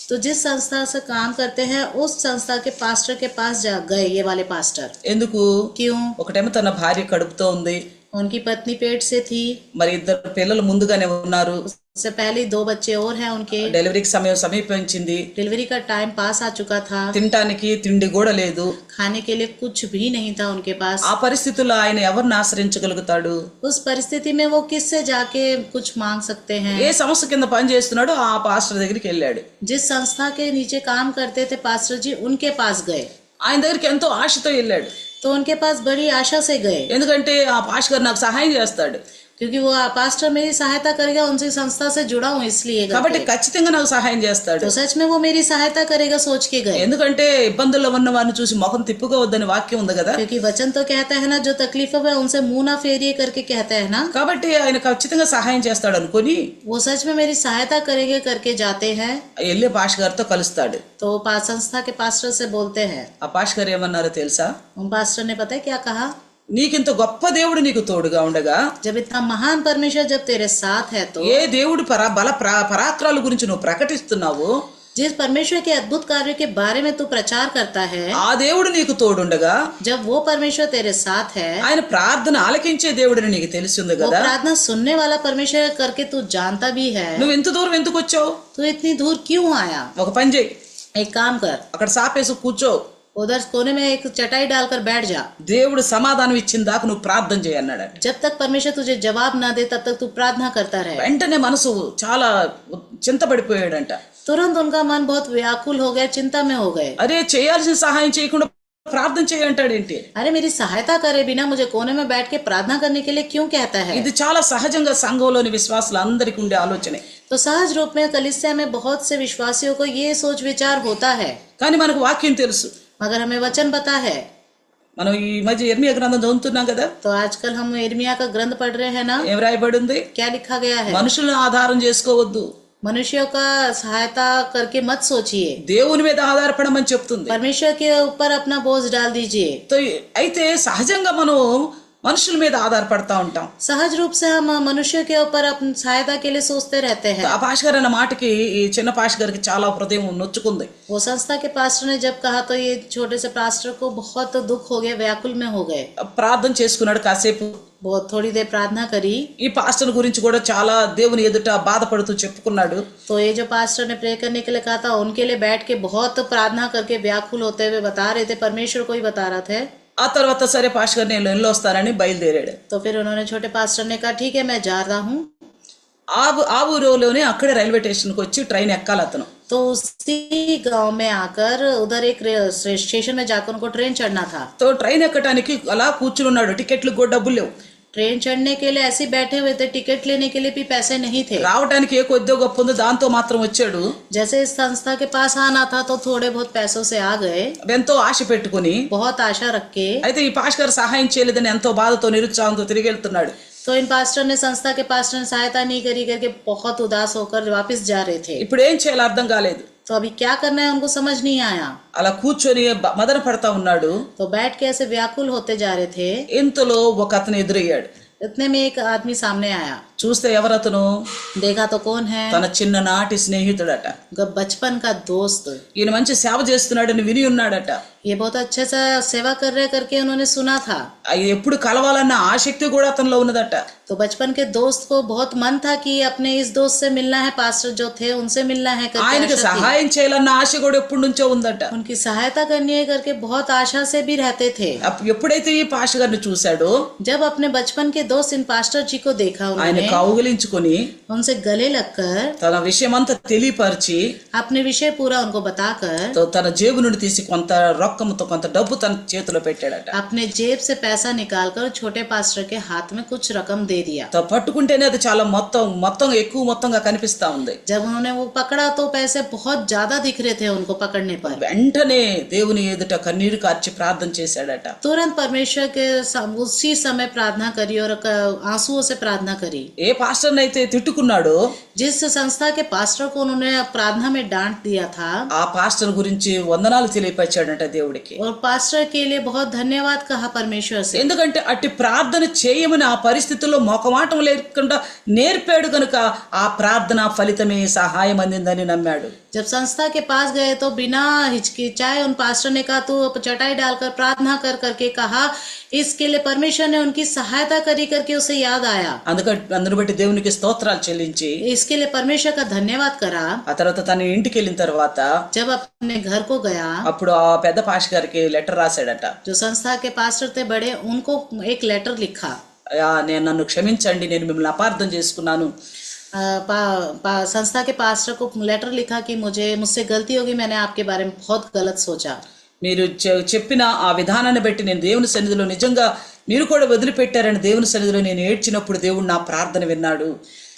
तो जिस संस्था से काम करते हैं उस संस्था के पास्टर के पास जा गए ये वाले पास्टर। ఎందుకు? क्यों? ఒకటేమో తన భార్య కడుపుతో ఉంది, उनकी पत्नी पेट से थी, మరి ఇద్దరు పిల్లలు ముందుగానే ఉన్నారు, उससे पहले 2 बच्चे और हैं उनके, డెలివరీకి సమయం సమీపించింది, डिलीवरी का टाइम पास आ चुका था, తినటానికి తిండి కూడా లేదు. खाने के लिए कुछ भी नहीं था उनके पास। ఆ పరిస్థితుల్లో ఆయన ఎవరిని ఆశ్రయించగలుగుతాడు? उस परिस्थिति में वो किससे जाके कुछ मांग सकते हैं? ఏ సంస్థ కింద పని చేస్తున్నాడో ఆ పాస్టర్ దగ్గరికి వెళ్ళాడు. जिस संस्था के नीचे काम करते थे पास्टर जी उनके पास गए, ఆయన దగ్గరికి ఎంతో ఆశతో వెళ్ళాడు. तो उनके पास बड़ी आशा से गए, ఎందుకంటే ఆ పాస్టర్ గారు నాకు సహాయం చేస్తాడు क्योंकि वो पास्टर मेरी सहायता करेगा, उनसे संस्था से जुड़ा हूँ इसलिए కాబట్టి करके। ఖచ్చితంగా నాకు సహాయం చేస్తాడు. तो सच में वो मेरी सहायता करेगा सोच के गए, ఎందుకంటే ఇబ్బందుల్లో ఉన్న వారిని చూసి ముఖం తిప్పుకోవద్దని వాక్యం ఉంది కదా. क्योंकि वचन तो कहता है ना, जो तकलीफों में उनसे मुंह ना फेरिए करके कहता है ना। కాబట్టి ఆయన ఖచ్చితంగా సహాయం చేస్తాడు అనుకొని वो सच में मेरी सहायता करेंगे करके जाते हैं, వెళ్ళి పాస్టర్ గారితో కలుస్తాడు. तो संस्था के पास्टर से बोलते हैं। ఆ పాస్టర్ గారు ఏమన్నారో తెలుసా? उन पास्टर ने पता है क्या कहा? నీకింత గొప్ప దేవుడు నీకు తోడుగా ఉండగా जब इतना महान परमेश्वर जब तेरे साथ है, तो ఏ దేవుడు పరాక్రాల గురించి నువ్వు ప్రకటిస్తున్నావు, जिस परमेश्वर के अद्भुत कार्यों के बारे में तू प्रचार करता है, ఆ దేవుడు నీకు తోడుండగా जब वो परमेश्वर तेरे साथ है, ఆయన ప్రార్థన ఆలకించే దేవుడని నీకు తెలిసింది वो కదా. प्रार्थना सुनने वाला परमेश्वर है करके तू जानता भी है, నువ్వు ఎంత దూరం ఎందుకు వచ్చావు? तू इतनी दूर क्यों आया? ఒక పని చేయి, एक काम कर, అక్కడ సాపేసి కూర్చో, उधर कोने में एक चटाई डालकर बैठ जा, దేవుడు సమాధానం ఇచ్చిన దాకా నువ్వు ప్రార్థన చేయి అన్నాడు. जब तक परमेश्वर तुझे जवाब ना दे तब तक तू प्रार्थना करता रहे। వెంటనే మనసు చాలా చింతపడిపోయాడంట. तुरंत उनका मन बहुत व्याकुल हो गया, चिंता में हो गए। అరే చేయాల్సిన సహాయం చేయకుండా ప్రార్థన చేయంటాడేంటి? अरे मेरी सहायता करे बिना मुझे कोने में बैठ के प्रार्थना करने के लिए क्यों कहता है? ఇది చాలా సహజంగా సంఘంలోని విశ్వాసులందరికీ ఉండే ఆలోచనే. तो सहज रूप में कलीसिया में बहुत से विश्वासियों को ये सोच विचार होता है, కానీ మనకు వాక్యం తెలుసు. मगर हमें वचन पता है। మనం ఈ మధ్య యెర్మీయా గ్రంథం చదువుతున్నాం కదా. तो आजकल हम यिर्मयाह का ग्रंथ पढ़ रहे हैं ना, ఏం రాయబడి ఉంది? क्या लिखा गया है? మనుషులను ఆధారం చేసుకోవద్దు, मनुष्यों का सहायता करके मत सोचिए, దేవుని మీద ఆధారపడమని చెప్తుంది. परमेश्वर के ऊपर अपना बोझ डाल दीजिए। తో అయితే సహజంగా మనం మనుషుల మీద ఆధారపడతా ఉంటాం. सहज रूप से हम मनुष्य के ऊपर अपनी सहायता के लिए सोचते रहते हैं। ఆ పాస్టర్ గారు అన్న మాటకి ఈ చిన్న పాస్టర్ గారికి చాలా హృదయం నొచ్చుకుంది. वो संस्था के पास्टर ने जब कहा तो ये छोटे से पास्टर को बहुत दुख हो गया, व्याकुल में हो गए। ప్రార్థన చేసుకున్నాడు కాసేపు. बहुत थोड़ी देर प्रार्थना करी, ఈ పాస్టర్ గురించి కూడా చాలా దేవుని ఎదుట బాధపడుతూ చెప్పుకున్నాడు. तो ये जो पास्टर ने प्रे करने के लिए कहा था उनके लिए बैठ के बहुत प्रार्थना करके व्याकुल होते हुए बता रहे थे, परमेश्वर को ही बता रहा थे। ఆ తర్వాత సరే పాస్టర్ గారు నేను వెళ్ళి వస్తానని బయలుదేరాడు. तो फिर उन्होंने छोटे पास्टर ने कहा ठीक है मैं जा रहा हूँ। ఆ ఊరిలోనే అక్కడే రైల్వే స్టేషన్కి వచ్చి ట్రైన్ ఎక్కాలి అతను. तो उसी गांव में आकर उधर एक स्टेशन में जाकर उनको ट्रेन चढ़ना था। తో ట్రైన్ ఎక్కడానికి అలా కూర్చుని ఉన్నాడు. టికెట్లు కూడా డబ్బులు లేవు. ट्रेन चढ़ने के लिए ऐसे बैठे हुए थे, टिकट लेने के लिए भी पैसे नहीं थे। రావడానికి ఏ కొద్దో గొప్ప ఉందో దాంతో మాత్రం వచ్చాడు. जैसे इस संस्था के पास आना था तो थोड़े बहुत पैसों से आ गए, ఎంతో ఆశ పెట్టుకుని. बहुत आशा रख के। అయితే ఈ పాస్టర్ గారు సహాయం చేయలేదని ఎంతో బాధతో నిరుత్సాహంతో తిరిగి వెళ్తున్నాడు. तो इन पास्टर ने संस्था के पास्टर ने सहायता नहीं करी करके बहुत उदास होकर वापस जा रहे थे। ఇప్పుడు ఏం చేయాలో అర్థం కాలేదు. तो अभी क्या करना है उनको समझ नहीं आया। అలా కూర్చొని మదన పడతా ఉన్నాడు. तो बैठ के ऐसे व्याकुल होते जा रहे थे, ఇంతలో ఒక అతను ఎదురయ్యాడు. इतने में एक आदमी सामने आया। చూస్తే ఎవరతను? देखा तो कौन है? తన చిన్ననాటి స్నేహితుడట. बचपन का दोस्त। ఈయన మంచి సేవ చేస్తున్నాడని విని ఉన్నాడట. ये बहुत अच्छे से सेवा कर रहे करके उन्होंने सुना था। ఎప్పుడు కలవాలన్న ఆసక్తి కూడా అతనిలో ఉన్నదట. तो बचपन के दोस्त को बहुत मन था कि अपने इस दोस्त से मिलना है, पास्टर जो थे उनसे मिलना है करके ఆయనకి आशा थी। సహాయం చేయాలన్న ఆశ కూడా ఎప్పటి నుంచో ఉందట. उनकी सहायता करनी है करके बहुत आशा से भी रहते थे। ఎప్పుడైతే ఈ పాస్టర్ గారిని చూశాడో जब अपने बचपन के दोस्त इन पास्टर जी को देखा, ఆయన उन्होंने కౌగిలించుకొని उनसे गले लगकर తన విషయమంతా తెలియపరిచి अपने विषय पूरा उनको बताकर తన జేబు నుండి తీసి కొంత రొక్కముతో కొంత డబ్బు తన చేతిలో పెట్టాడట. अपने जेब से पैसा निकालकर छोटे पास्टर के हाथ में कुछ रकम दे दिया। పట్టుకుంటేనే అది చాలా మొత్తం ఎక్కువ మొత్తంగా కనిపిస్తా ఉంది. जब उन्होंने वो पकड़ा तो पैसे बहुत ज्यादा दिख रहे थे उनको पकड़ने पर। వెంటనే దేవుని ఎదుట కన్నీరు కార్చి ప్రార్థన చేశాడట. तुरंत परमेश्वर के उसी समय प्रार्थना करी और आंसुओं से प्रार्थना करी। ఏ పాస్టర్ని అయితే తిట్టుకున్నాడో जिस संस्था के पास्टर को उन्होंने प्रार्थना में डांट दिया था ఆ పాస్టర్ గురించి వందనాలు తెలియపరిచాడంట దేవుడికి. और पास्टर के लिए बहुत धन्यवाद कहा परमेश्वर से, ఎందుకంటే అట్టి ప్రార్థన చేయమని ఆ పరిస్థితుల్లో మొకమాటం లేకుండా నేర్పాడు కనుక ఆ ప్రార్థన ఫలితమే సహాయం అందిందని నమ్మాడు. जब संस्था के पास गए तो बिना हिचकिचाए उन पास्टर ने कहा तू चटाई डालकर प्रार्थना कर करके कहा, इसके लिए परमेश्वर ने उनकी सहायता करी करके उसे याद आया, అందును బట్టి దేవునికి స్తోత్రాలు చెల్లించి इसके लिए परमेश्वर का धन्यवाद करा. ఆ తర్వాత తన ఇంటికి వెళ్ళిన తర్వాత जब अपने घर को गया అప్పుడు ఆ పెద్ద పాస్టర్ గారికి లెటర్ రాశాడట. जो संस्था के पास्टर थे बड़े, उनको एक लेटर लिखा, నేను నన్ను క్షమించండి, నేను మిమ్మల్ని అపార్థం చేసుకున్నాను. संस्था के पास्टर को लेटर लिखा कि मुझसे गलती होगी, मैंने आपके बारे में बहुत गलत सोचा. మీరు చెప్పిన ఆ విధానాన్ని బట్టి నేను దేవుని సన్నిధిలో నిజంగా మీరు కూడా వదిలిపెట్టారని దేవుని సన్నిధిలో నేను ఏడ్చినప్పుడు దేవుడు నా ప్రార్థన విన్నాడు.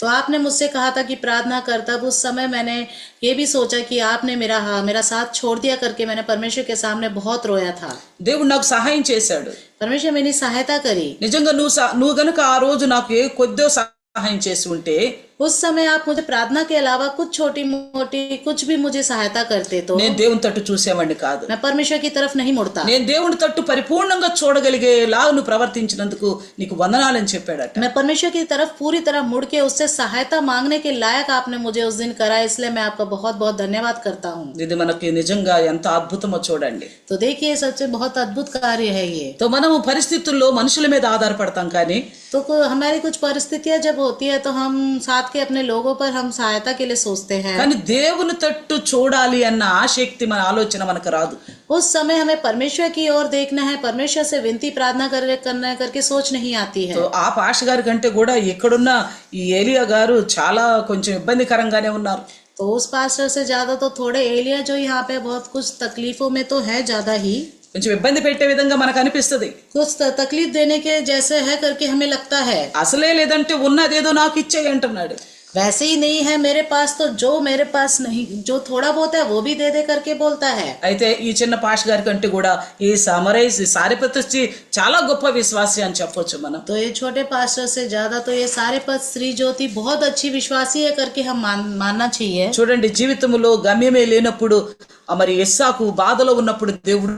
तो आपने मुझसे कहा था कि प्रार्थना कर, तब उस समय मैंने ये भी सोचा कि आपने मेरा साथ छोड़ दिया करके मैंने परमेश्वर के सामने बहुत रोया था. దేవుడు నాకు సహాయం చేశాడు. परमेश्वर मेरी सहायता करी. నిజంగా నువ్వు గనుక ఆ రోజు నాకు ఏ కొద్దో సహాయం చేసి ఉంటే, उस समय आप मुझे प्रार्थना के अलावा कुछ छोटी मोटी कुछ भी मुझे सहायता करते तो నేను దేవుని తట్టు చూసేవాడిని కాదు. मैं परमेश्वर की तरफ नहीं मुड़ता. నేను దేవుని తట్టు పరిపూర్ణంగా చూడగలిగేలా నువ్వు ప్రవర్తించినందుకు నీకు వందనాలని చెప్పాడట. मैं परमेश्वर की तरफ पूरी तरह मुड़ के उससे सहायता मांगने के लायक आपने मुझे उस दिन करा, इसलिए मैं आपका बहुत बहुत धन्यवाद करता हूँ. ఇది మనకి నిజంగా ఎంత అద్భుతమో చూడండి. तो देखिए सबसे बहुत अद्भुत कार्य है ये. तो మనము పరిస్థితుల్లో మనుషుల మీద ఆధారపడతాం, కానీ तो हमारी कुछ परिस्थितियां जब होती है तो हम साथ के अपने लोगों पर हम सहायता के लिए सोचते हैं, కానీ దేవుని తట్టు చూడాలి అన్న ఆసక్తి మన ఆలోచన మనకు రాదు. उस समय हमें परमेश्वर की ओर देखना है, परमेश्वर से विनती प्रार्थना करना करके सोच नहीं आती है. तो ఆ పాష గారి కంటే కూడా ఇక్కడున్న ఈ ఏలియా గారు చాలా కొంచెం ఇబ్బందికరంగానే ఉన్నారు. तो उस पास्टर से ज्यादा तो थोड़े एलिया जो यहाँ पे बहुत कुछ तकलीफों में तो है ज्यादा ही, కొంచెం ఇబ్బంది పెట్టే విధంగా మనకు అనిపిస్తుంది. कुछ तकलीफ देने के जैसे है करके हमें लगता है. అసలే లేదంటే ఉన్నదేదో నాకు ఇచ్చేయి అంటున్నాడు. वैसे ही नहीं है मेरे पास, तो जो मेरे पास नहीं, जो थोड़ा बहुत है वो भी दे दे करके बोलता है. అయితే ఈ చిన్న పాష గారి కంటే కూడా ఈ సారెపత్తి చాలా గొప్ప విశ్వాసి అని చెప్పొచ్చు మనం. तो ये छोटे पास्टर से ज्यादा तो ये सारेपत श्री ज्योति बहुत अच्छी विश्वासी है करके हम मानना चाहिए. చూడండి, జీవితంలో గమ్యమే లేనప్పుడు మరి ఇస్సాకు బాధలో ఉన్నప్పుడు దేవుడు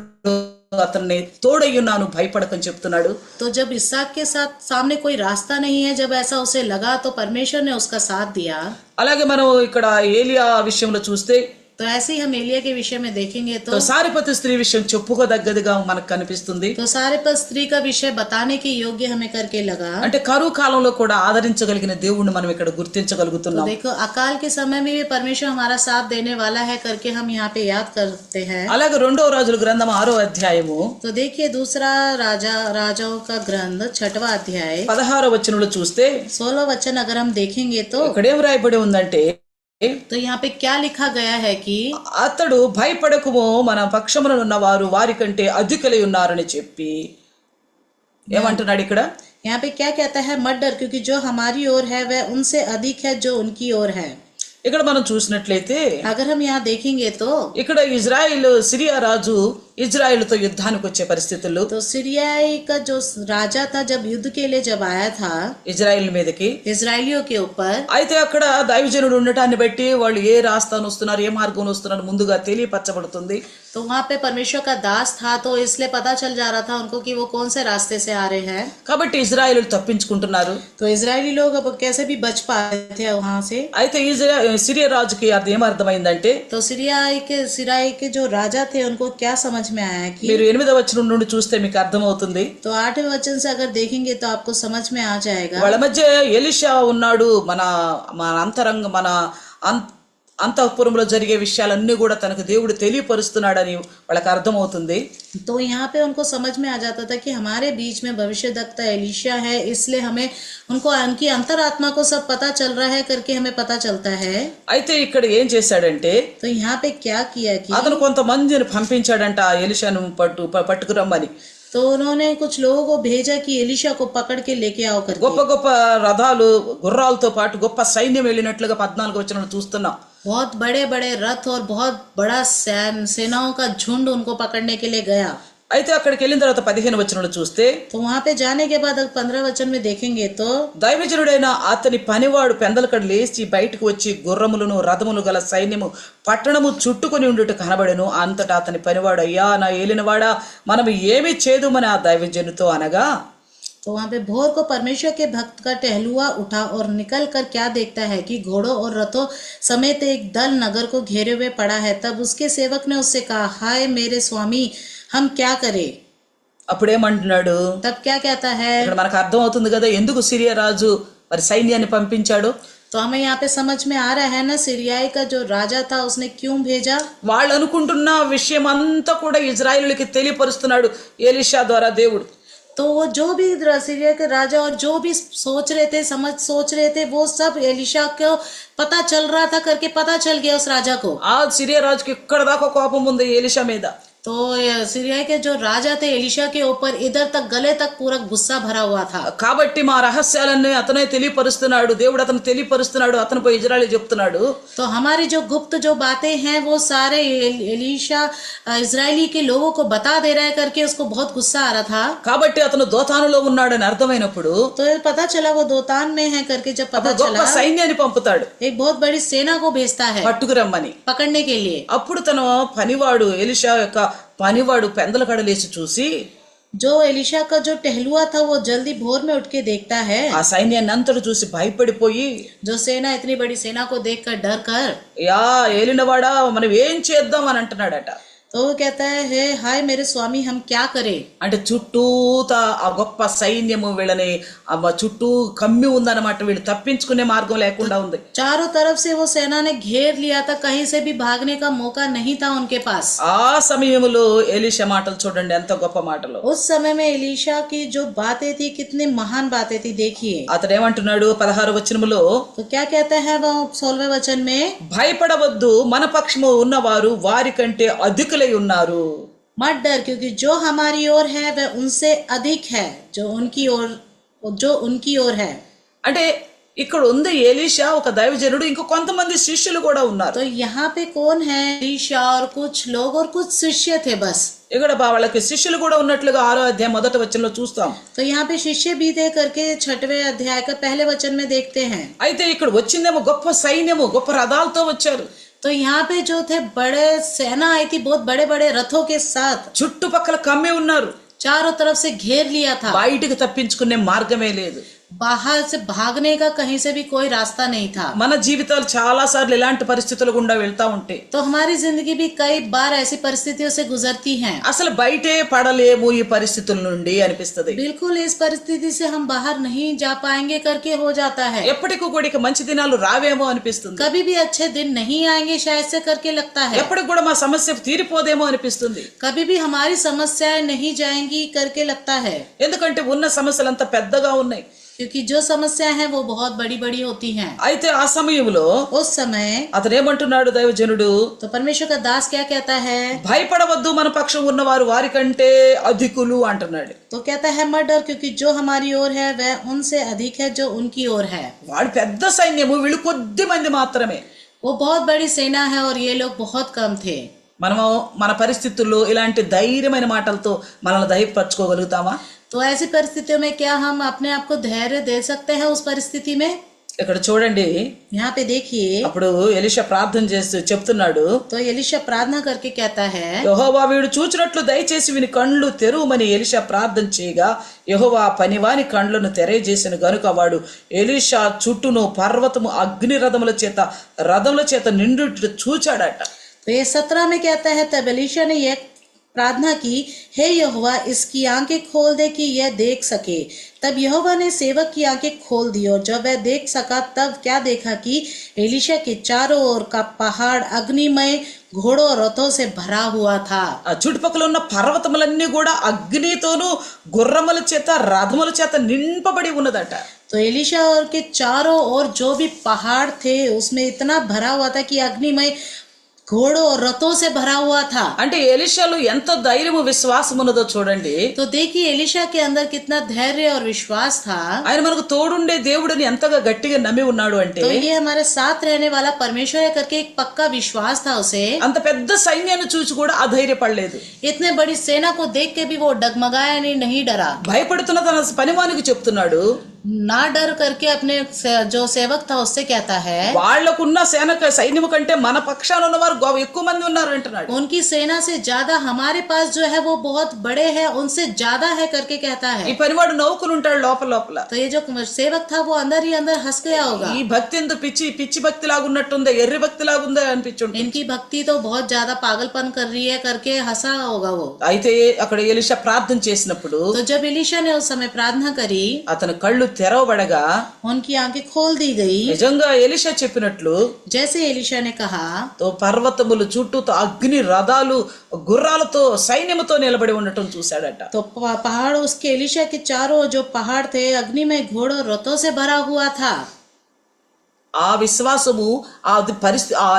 అతన్ని తోడయ్యున్నాను భయపడకని చెప్తున్నాడు. तो जब इसहाक के साथ सामने कोई रास्ता नहीं है, जब ऐसा उसे लगा तो परमेश्वर ने उसका साथ दिया. అలాగే మనం ఇక్కడ ఏలియా విషయంలో చూస్తే, तो ऐसे ही हम एलिया के विषय में देखेंगे तो సారెపతి స్త్రీ విషయం చెప్పుకోదగ్గదిగా మనకు కనిపిస్తుంది. तो सारेपत स्त्री का विषय बताने के योग्य हमें करके लगा. అంటే కరువు కాలంలో కూడా ఆదరించగలిగిన దేవుణ్ణి మనం ఇక్కడ तो గుర్తించగలుగుతున్నాం. देखो अकाल के समय में भी परमेश्वर हमारा साथ देने वाला है करके हम यहाँ पे याद करते हैं. అలాగే 2వ రాజుల గ్రంథం 6వ అధ్యాయము तो देखिए दूसरा राजाओं का ग्रंथ 6वां अध्याय 16వ వచనంలో చూస్తే 16 वचन अगर हम देखेंगे तो ఇక్కడేం రాయబడి ఉందంటే, तो यहाँ पे क्या लिखा गया है कि అతడు భయపడకుము, మన పక్షమున ఉన్నవారు వారి కంటే అధికులై ఉన్నారని చెప్పి ఏమంటున్నాడు ఇక్కడ? यहाँ पे क्या कहता है, मत डर क्योंकि जो हमारी ओर है वह उनसे अधिक है जो उनकी ओर है. ఇక్కడ మనం చూసినట్లయితే अगर हम यहाँ देखेंगे तो ఇక్కడ సిరియా రాజు ఇజ్రాయిల్తో యుద్ధానికి వచ్చే పరిస్థితులు, तो सीरियाई का जो राजा था जब युद्ध के लिए जब आया था ఇజ్రాయిల్ మీదకి, इजरायलियों के ऊपर, అయితే అక్కడ దైవజనుడు ఉండటాన్ని బట్టి వాళ్ళు ఏ రాస్తాను వస్తున్నారు, ఏ మార్గం వస్తున్నారు ముందుగా తెలియపరచబడుతుంది. तो वहाँ पे परमेश्वर का दास था तो इसलिए पता चल जा रहा था उनको कि वो कौन से रास्ते से आ रहे हैं. కాబట్టి ఇజ్రాయిల్ తప్పించుకుంటున్నారు. तो इजरायली लोग अब कैसे भी बच पाए थे वहाँ से. అయితే సిరియా రాజుకి అది ఏమర్థమైందంటే, तो सिरियाई के जो राजा थे उनको क्या समझ में आया कि మీరు 8వ వచనం నుండి చూస్తే మీకు అర్థమవుతుంది. तो 8वें वचन से अगर देखेंगे तो आपको समझ में आ जाएगा. వాళ్ళ మధ్య ఎలీషా ఉన్నాడు. మన అంతరంగ మన అంతఃపురంలో జరిగే విషయాలన్నీ కూడా తనకు దేవుడు తెలియపరుస్తున్నాడని వాళ్ళకి అర్థమవుతుంది. तो यहाँ पे उनको समझ में आ जाता था कि हमारे बीच में भविष्यद्वक्ता एलीशा है, इसलिए हमें उनको उनकी अंतरात्मा को सब पता चल रहा है करके हमें पता चलता है. అయితే ఇక్కడ ఏం చేశాడంటే, तो यहाँ पे क्या किया कि అతను కొంతమందిని పంపించాడంట ఎలీషాను పట్టుకురమ్మని. तो उन्होंने कुछ लोगों को भेजा कि एलीशा को पकड़ के लेके आओ करके. గొప్ప గొప్ప రథాలు గుర్రాలతో పాటు గొప్ప సైన్యం వెళ్ళినట్లుగా 14వ వచనంలో చూస్తున్నాం. बहुत बड़े बड़े रथ और बहुत बड़ा सेनाओं का झुंड उनको पकड़ने के लिए गया. అయితే అక్కడికి వెళ్ళిన తర్వాత 15 వచనంలో చూస్తే तो वहां पे जाने के बाद अगर 15 वचन में देखेंगे तो దైవజనుడైన అతని పనివాడు పెందలకడ లేచి బయటకు వచ్చి గుర్రములను రథములు గల సైన్యము పట్టణము చుట్టుకొని ఉండుట కనబడెను. అంతటా అతని పనివాడు, అయ్యా నా ఏలినవాడా, మనం ఏమి చేదుమని ఆ దైవజనుతో అనగా, तो वहां पे भोर को परमेश्वर के भक्त का टहलुआ उठा और निकल कर क्या देखता है कि घोड़ों और रथों समेत एक दल नगर को घेरे हुए पड़ा है। तब उसके सेवक ने उससे कहा, हाय मेरे स्वामी, हम क्या करें? అప్పుడేమంటున్నాడు, तब क्या कहता है? ఇక్కడ మనకు అర్థం అవుతుంది కదా ఎందుకు సిరియా రాజు మరి సైన్యాన్ని పంపించాడు. तो हमें यहाँ पे समझ में आ रहा है ना, सीरियाई का जो राजा था उसने क्यों भेजा? వాళ్ళు అనుకుంటున్న విషయం అంతా కూడా ఇజ్రాయేలులకి తెలియపరుస్తున్నాడు ఎలీషా ద్వారా దేవుడు. तो वो जो भी सीरिया के राजा और जो भी सोच रहे थे सोच रहे थे वो सब एलिशा को पता चल रहा था, करके पता चल गया उस राजा को। ఆ సిరియా రాజుకి ఇక్కడ దాకా కోపం ఉంది ఎలీషా మీద. तो सीरिया के जो राजा थे एलिशा के ऊपर इधर तक गले तक पूरा गुस्सा भरा हुआ था। కాబట్టి మా రహస్యాలన్నీ అతనే తెలియపరుస్తున్నాడు, దేవుడు అతను తెలియపరుస్తున్నాడు, అతను పోయి ఇజ్రాయేలు చెప్తున్నాడు. तो हमारी जो गुप्त जो बातें हैं वो सारे एलिशा इजरायली के लोगों को बता दे रहा है, करके उसको बहुत गुस्सा आ रहा था। కాబట్టి అతను దోతానులో ఉన్నాడని అర్థమైనప్పుడు तो पता चला वो दोतान में है करके, जब पता గొప్ప चला సైన్యాన్ని పంపుతాడు एक बहुत बड़ी सेना को भेजता है పట్టుకురమ్మని. पकड़ने के लिए। అప్పుడు తన పనివాడు ఎలీషా యొక్క పనివాడు పెందలకడ లేచి చూసి जो एलिशा का जो टहलुआ था वो जल्दी भोर में उठ के देखता है, ఆ సైన్యాన్ని అంతటి చూసి భయపడిపోయి, जो सेना इतनी बड़ी सेना को देखकर डर कर, యా ఏలినవాడా మనం ఏం చేద్దాం అని అంటున్నాడట. तो वो कहता है, हे हाय मेरे स्वामी, हम क्या करें? అంటే చుట్టూత ఆ గొప్ప సైన్యము వీళ్ళని చుట్టూ కమ్మి ఉందన్నమాట, వీళ్ళు తప్పించుకునే మార్గం లేకుండా ఉంది. चारों तरफ से वो सेना ने घेर लिया था, कहीं से भी भागने का मौका नहीं था उनके पास। ఆ సమయంలో ఎలీషా మాటలు చూడండి ఎంత గొప్ప మాటలు. उस समय में एलिशा की जो बातें थी कितनी महान बातें थी, देखिए। అతడు ఏమంటున్నాడు 16 వచనములో, तो क्या कहता है वो 16वें वचन में? భయపడవద్దు, మన పక్షము ఉన్నవారు వారి కంటే అధికులై ఉన్నారు. मत डर, क्योंकि जो हमारी ओर है वह उनसे अधिक है जो उनकी ओर है। అంటే ఇక్కడ ఉంది ఎలీషా ఒక దైవజనుడు, ఇంకో కొంతమంది శిష్యులు కూడా ఉన్నారు. तो यहाँ पे कौन है? एलिशा और कुछ लोग और कुछ शिष्य थे बस। ఇక్కడ వాళ్ళకి శిష్యులు కూడా ఉన్నట్లుగా 6వ అధ్యాయం 1వ వచనంలో చూస్తాం. तो यहाँ पे शिष्य भी थे करके 6वें अध्याय का पहले वचन में देखते हैं। అయితే ఇక్కడ వచ్చిందేమో గొప్ప సైన్యము, గొప్ప రథాలతో వచ్చారు. तो यहाँ पे जो थे बड़े सेना आई थी, बहुत बड़े बड़े रथों के साथ, చుట్టుపక్కల కమ్మి ఉన్నారు. चारों तरफ से घेर लिया था, బయటికి తప్పించుకునే మార్గమే లేదు. बाहर से भागने का कहीं से भी कोई रास्ता नहीं था। మన జీవితాలు చాలా సార్లు ఇలాంటి పరిస్థితుల గుండా వెళ్తా ఉంటాయి. तो हमारी जिंदगी भी कई बार ऐसी परिस्थितियों से गुजरती हैं। అసలు బయటే పడలేము ఈ పరిస్థితుల నుండి అనిపిస్తది. बिल्कुल इस परिस्थिति से हम बाहर नहीं जा पाएंगे करके हो जाता है। ఎప్పటికీ కూడా ఇక మంచి దినాలు రావేమో అనిపిస్తుంది. कभी भी अच्छे दिन नहीं आएंगे शायद से करके लगता है। ఎప్పటికి కూడా మా సమస్య తీరిపోదేమో అనిపిస్తుంది. कभी भी हमारी समस्याएं नहीं जाएंगी करके लगता है, ఎందుకంటే ఉన్న సమస్యలు అంత పెద్దగా ఉన్నాయి. क्योंकि जो समस्या है वो बहुत बड़ी बड़ी होती हैं। అయితే ఆ సమయంలో उस समय అతను ఏమంటున్నాడు దైవజనుడు, तो परमेश्वर का दास क्या कहता है? భయపడవద్దు, మన పక్షం ఉన్నవారు వారి కంటే అధికులు అంటున్నాడు. तो कहता है मत डर, क्योंकि जो हमारी ओर है वह उनसे अधिक है जो उनकी ओर है। వాడు పెద్ద సైన్యము, వీళ్ళు కొద్ది మంది మాత్రమే. वो बहुत बड़ी सेना है और ये लोग बहुत कम थे। మనము మన పరిస్థితుల్లో ఇలాంటి ధైర్యమైన మాటలతో మనల్ని ధైర్యపరచుకోగలుగుతామా? तो ऐसी परिस्थितियों में क्या हम अपने आप को धैर्य दे सकते हैं उस परिस्थिति में? ఇక్కడ చూడండి, यहाँ पे देखिए, అప్పుడు ఎలీషా ప్రార్థన చేస్తూ చెప్తున్నాడు, तो एलिशा प्रार्थना करके कहता है, యెహోవా వీడు చూచినట్లు దయచేసి వీని కండ్లు తెరువమని ఎలీషా ప్రార్థన చేయగా యెహోవా పనివాని కండ్లను తెరయజేసిన గనుక వాడు ఎలీషా చుట్టూను పర్వతము అగ్ని రథముల చేత నిండుట చూచాడట. तो ये 17 में कहता है, तब एलिशा ने यह प्रार्थना की, हे यहोवा इसकी आंखें खोल दे कि यह देख सके। तब यहोवा ने सेवक की आंखें खोल दी और जब वह देख सका तब क्या देखा कि एलिशा के चारों ओर का पहाड़ अग्निमय घोड़ों और रथों से भरा हुआ था। ఆ చుట్టుపక్కల ఉన్న పర్వతములన్నీ కూడా అగ్నితోనూ గుర్రముల చేత రథముల చేత నింపబడి ఉన్నదట. तो एलिशा और के चारों ओर जो भी पहाड़ थे उसमें इतना भरा हुआ था कि अग्निमय घोड़ों और रथों से भरा हुआ था। అంటే ఎలీషాలో ఎంత ధైర్యము విశ్వాసం ఉన్నదో చూడండి. तो देखिए एलिशा के अंदर कितना धैर्य और विश्वास था। ఆయన మనకు తోడుండే దేవుడిని ఎంతగా గట్టిగా నమ్మి ఉన్నాడు అంటే तो ये हमारे साथ रहने वाला परमेश्वर है करके एक पक्का विश्वास था उसे। అంత పెద్ద సైన్యాన్ని చూసి కూడా అధైర్యపడలేదు. इतने बड़ी सेना को देख के भी वो डगमगाया नहीं डरा। భయపడుతున్న తన పనివానికి చెప్తున్నాడు, ना डर करके अपने जो सेवक था उससे कहता है వాళ్లకున్న సైన్యము కంటే మన పక్షాన ఉన్నవారు ఎక్కువ మంది ఉన్నారు అంటున్నాడు. उनकी सेना से ज्यादा हमारे पास जो है वो बहुत बड़े हैं, उनसे ज्यादा है करके कहता ఈ है। పనివాడు నవ్వుకుని ఉంటాడు లోపల లోపల. तो ये जो सेवक था वो अंदर ही अंदर हंस गया होगा। ఈ భక్తి ఎందు పిచ్చి భక్తి లాగున్నట్టుందే, ఎర్రి భక్తి లాగుందే అనిపించుంటుంది. इनकी भक्ति तो बहुत ज्यादा पागलपन कर रही है करके हंसा होगा वो। అయితే అక్కడ ఎలీషా ప్రార్థన చేసినప్పుడు तो जब एलिशा ने उस समय प्रार्थना करी, అతని కళ్ళు తెరవబడగా उनकी आंखें खोल दी गई నిజంగా ఎలీషా చెప్పినట్లు जैसे एलिशा ने कहा। తో పర్వతములు చుట్టూతో అగ్ని రథాలు గుర్రాలతో సైన్యముతో నిలబడి ఉండటం చూశాడట. तो पहाड़ उसके एलिशा के चारों जो पहाड़ थे अग्नि में घोड़ों रथों से भरा हुआ था। ఆ విశ్వాసము ఆ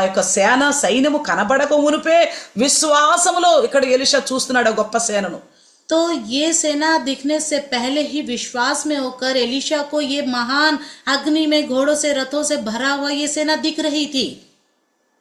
యొక్క సేన సైన్యము కనబడక మునిపే విశ్వాసములో ఇక్కడ ఎలీషా చూస్తున్నాడు ఆ గొప్ప సేనను. तो ये सेना दिखने से पहले ही विश्वास में होकर एलिशा को ये महान अग्नि में घोड़ों से रथों से भरा हुआ ये सेना दिख रही थी।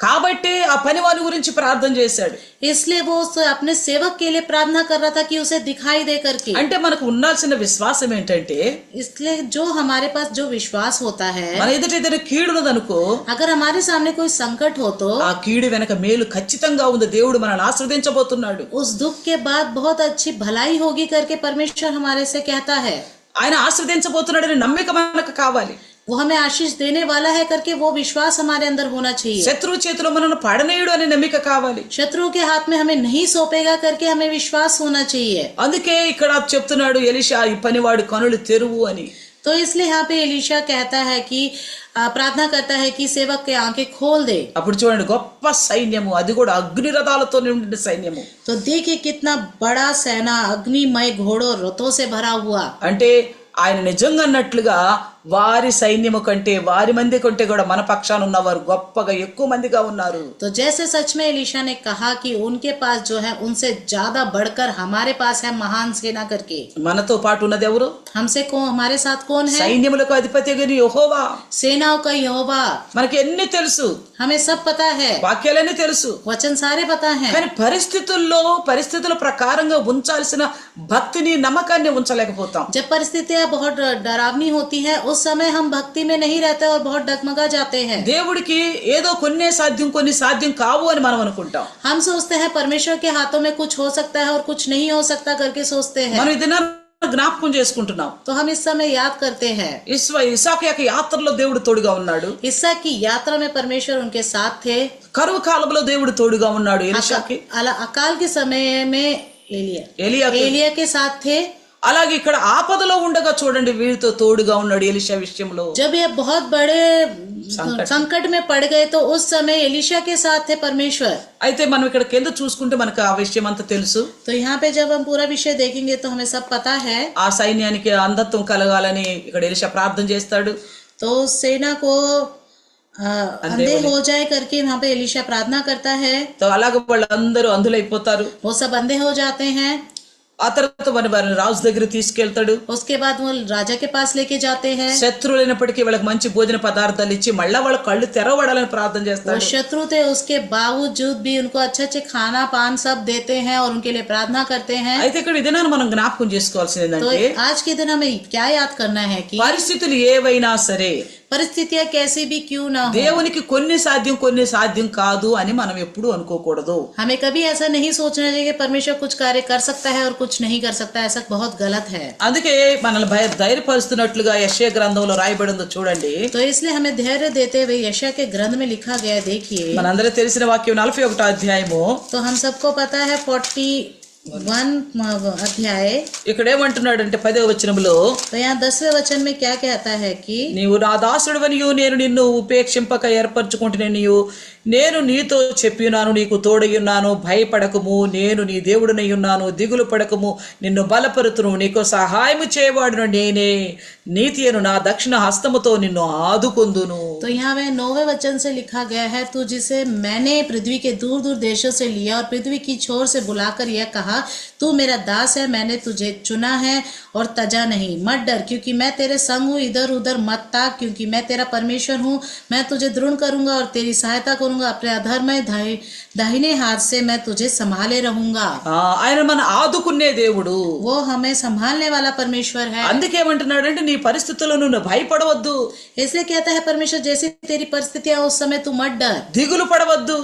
కాబట్టి ఆ పనివాని గురించి ప్రార్థన చేశాడు. इसलिए वो अपने सेवक के लिए प्रार्थना कर रहा था कि उसे दिखाई दे करके। అంటే మనకు ఉండాల్సిన విశ్వాసం ఏంటంటే इसलिए जो हमारे पास जो विश्वास होता है, మన ఎదుట ఏదైనా కీడున్నదనుకో अगर हमारे सामने कोई संकट हो तो ఆ కీడు వెనక మేలు ఖచ్చితంగా ఉంది. దేవుడు మనల్ని ఆశీర్వదించబోతున్నాడు. उस दुख के बाद बहुत अच्छी भलाई होगी करके परमेश्वर हमारे से कहता है। ఆయన ఆశీర్వదించబోతున్నాడని నమ్మిక మనకు కావాలి. वो हमें आशीष देने वाला है करके वो विश्वास हमारे अंदर होना चाहिए। శత్రువు చేతిలో మనల్ని పడనేయుడు అనే నమ్మిక కావాలి. शत्रु के हाथ में हमें नहीं सौंपेगा करके हमें विश्वास होना चाहिए। అందుకే ఇక్కడ చెప్తున్నాడు ఎలీషా ఈ పనివాడి కనులు తెరువు అని. तो इसलिए यहाँ पे एलिशा कहता है कि प्रार्थना करता है कि सेवक के आंखें खोल दे। అప్పుడు చూడండి గొప్ప సైన్యము, అది కూడా అగ్ని రథాలతో నిండిన సైన్యము. तो देखिए कितना बड़ा सेना अग्निमय घोड़ों रथों से भरा हुआ। అంటే ఆయన నిజంగా అన్నట్లుగా వారి సైన్యము కంటే వారి మంది కంటే కూడా మన పక్షాన ఉన్నవారు గొప్పగా ఎక్కువ మందిగా ఉన్నారు. तो जैसे सच में एलिशा ने कहा कि उनके पास जो है उनसे ज्यादा बढ़कर हमारे पास है महान सेना करके। మనతో పాటు ఉన్నది ఎవరు? हमसे कौन, हमारे साथ कौन है? సైన్యములకు అధిపతి అయిన యెహోవా. सेनाओं का यहोवा। మనకి ఎన్ని తెలుసు, हमें सब पता है, వాక్యాలన్నీ తెలుసు. वचन सारे पता है। కానీ పరిస్థితుల ప్రకారంగా ఉంచాల్సిన భక్తిని నమ్మకాన్ని ఉంచలేకపోతాం. जब परिस्थितियां बहुत डरावनी होती है उस समय हम भक्ति में नहीं रहते और बहुत डगमगा जाते हैं। దేవుడికి ఏదో కొన్ని సాధ్యం కావు అని మనం అనుకుంటాం. हम सोचते हैं परमेश्वर के हाथों में कुछ हो सकता है और कुछ नहीं हो सकता करके सोचते हैं। మనం ఇది జ్ఞాపకం చేసుకుంటున్నాం. तो हम इस समय याद करते हैं ఇస్సాకు యొక్క యాత్రలో దేవుడు తోడుగా ఉన్నాడు. ईसा की यात्रा में परमेश्वर उनके साथ थे। కరువు కాలంలో దేవుడు తోడుగా ఉన్నాడు ఎలీషాకి. अकाल के समय में ఏలియాకి. एलिया के साथ थे। అలాగే ఇక్కడ ఆపదలో ఉండగా చూడండి వీరితో తోడుగా ఉన్నాడు ఎలీషా విషయంలో. जब ये बहुत बड़े संकट में पड़ गए तो उस समय एलिशा के साथ थे परमेश्वर। అయితే మనం ఇక్కడ కింద చూసుకుంటే మనకు ఆ విషయం అంతా తెలుసు. तो यहाँ पे जब हम पूरा विषय देखेंगे तो हमें सब पता है। ఆ సైన్యానికి అంధత్వం కలగాలని ఇక్కడ ఎలీషా ప్రార్థన చేస్తాడు. तो सेना को अंधे हो जाए करके वहाँ पे एलिशा प्रार्थना करता है। तो అలాగే వాళ్ళందరూ అంధులైపోతారు. वो सब अंधे हो जाते हैं। ఆ తర్వాత వారిని రాజు దగ్గర తీసుకెళ్తాడు. उसके बाद वो राजा के पास लेके जाते हैं। శత్రువులైనప్పటికీ వాళ్ళకి మంచి భోజన పదార్థాలు ఇచ్చి మళ్ళా వాళ్ళ కళ్ళు తెరవబడాలని ప్రార్థన वो చేస్తాడు. शत्रु थे उसके बावजूद भी उनको अच्छे खाना पान सब देते हैं और उनके लिए प्रार्थना करते हैं। అయితే ఇక్కడ ఇదేనా మనం జ్ఞాపకం చేసుకోవాల్సింది तो ఏంటంటే आज के दिन हमें क्या याद करना है कि పరిస్థితులు ఏవైనా సరే परिस्थितियां कैसी भी क्यों ना हो, దేవునికి కొన్ని సాధ్యం కాదు అని మనం ఎప్పుడూ అనుకోకూడదు. हमें कभी ऐसा नहीं सोचना चाहिए कि परमेश्वर कुछ कार्य कर सकता है और कुछ नहीं कर सकता। ऐसा बहुत गलत है। అందుకే మనల్ని ధైర్యపరుస్తున్నట్లుగా యెషయా గ్రంథంలో రాయబడి ఉందో చూడండి. तो इसलिए हमें धैर्य देते हुए यशायाह के ग्रंथ में लिखा गया है। देखिए మనందరూ తెలిసిన వాక్యం 41వ అధ్యాయము. तो हम सबको पता है 41 अध्याय। ఇక్కడ ఏమంటున్నాడంటే 10వ వచనంలో, तो यहाँ 10वें वचन में क्या कहता है कि నీవు నా దాసుడివనియు నేను నిన్ను ఉపేక్షింపక ఏర్పరచుకుంటున్నానియు నేను నీతో చెప్పినాను, నీకు తోడై ఉన్నాను, భయపడకము, నేను నీ దేవుడినై ఉన్నాను, దిగులు పడకము, నిన్ను బలపరుతును, నీకు సహాయము చేయవాడును నేనే, నీతి అను నా దక్షిణ హస్తముతో నిన్ను ఆదుకొందును. तो यहाँ में 9वें वचन से लिखा गया है, तू जिसे मैंने पृथ्वी के दूर दूर देशों से लिया और पृथ्वी की छोर से बुलाकर यह कहा, तू मेरा दास है, मैंने तुझे चुना है और तजा नहीं। मत डर, क्योंकि मैं तेरे संग हूँ, इधर उधर मत ताक, क्योंकि मैं तेरा परमेश्वर हूँ। मैं तुझे दृढ़ करूंगा और तेरी सहायता करूंगा, अपने अधर्मय दाहिने हाथ से मैं तुझे संभाले रहूंगा। ఆయన మన ఆదుకునే దేవుడు. वो हमें संभालने वाला परमेश्वर है। అందుకేమంటున్నాడంటే నీ పరిస్థితులను నువ్వు భయపడవద్దు, इसलिए कहता है परमेश्वर, जैसी तेरी परिस्थितियां उस समय तू मत डर, దిగులు పడవద్దు,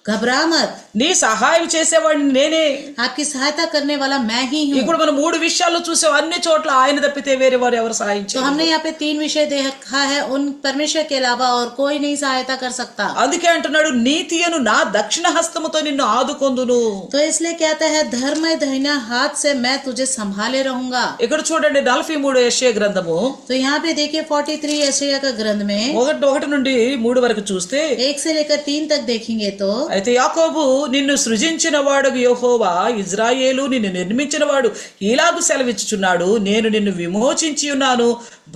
घबरा मत, నీ సహాయం చేసేవాడిని నేనే. आपकी सहायता करने वाला मैं ही हूँ। ఇప్పుడు మనం 3 విషయాలు చూసాం. అన్ని చోట్ల ఆయన తప్పితే వేరే వారు ఎవరు సహాయం तो చేయరు. हमने यहाँ पे 3 विषय देखा है, उन परमेश्वर के अलावा और कोई नहीं सहायता कर सकता। అందుకే అంటున్నాడు, నీతి అను నా దక్షిణ హస్తముతో నిన్ను ఆదుకొందును. तो इसलिए कहता है, धर्म दाहिना हाथ से मैं तुझे संभाले रहूंगा। ఇక్కడ చూడండి 43 యెషయా గ్రంథము तो यहाँ पे देखिए 43 यशायाह का ग्रंथ में 1 నుండి 3 వరకు చూస్తే, 1 से लेकर 3 तक देखेंगे तो, అయితే యాకోబు నిన్ను సృజించిన వాడు యెహోవా, ఇజ్రాయేలు నిన్ను నిర్మించిన వాడు ఇలాగు సెలవిచ్చుచున్నాడు, నేను నిన్ను విమోచించి ఉన్నాను,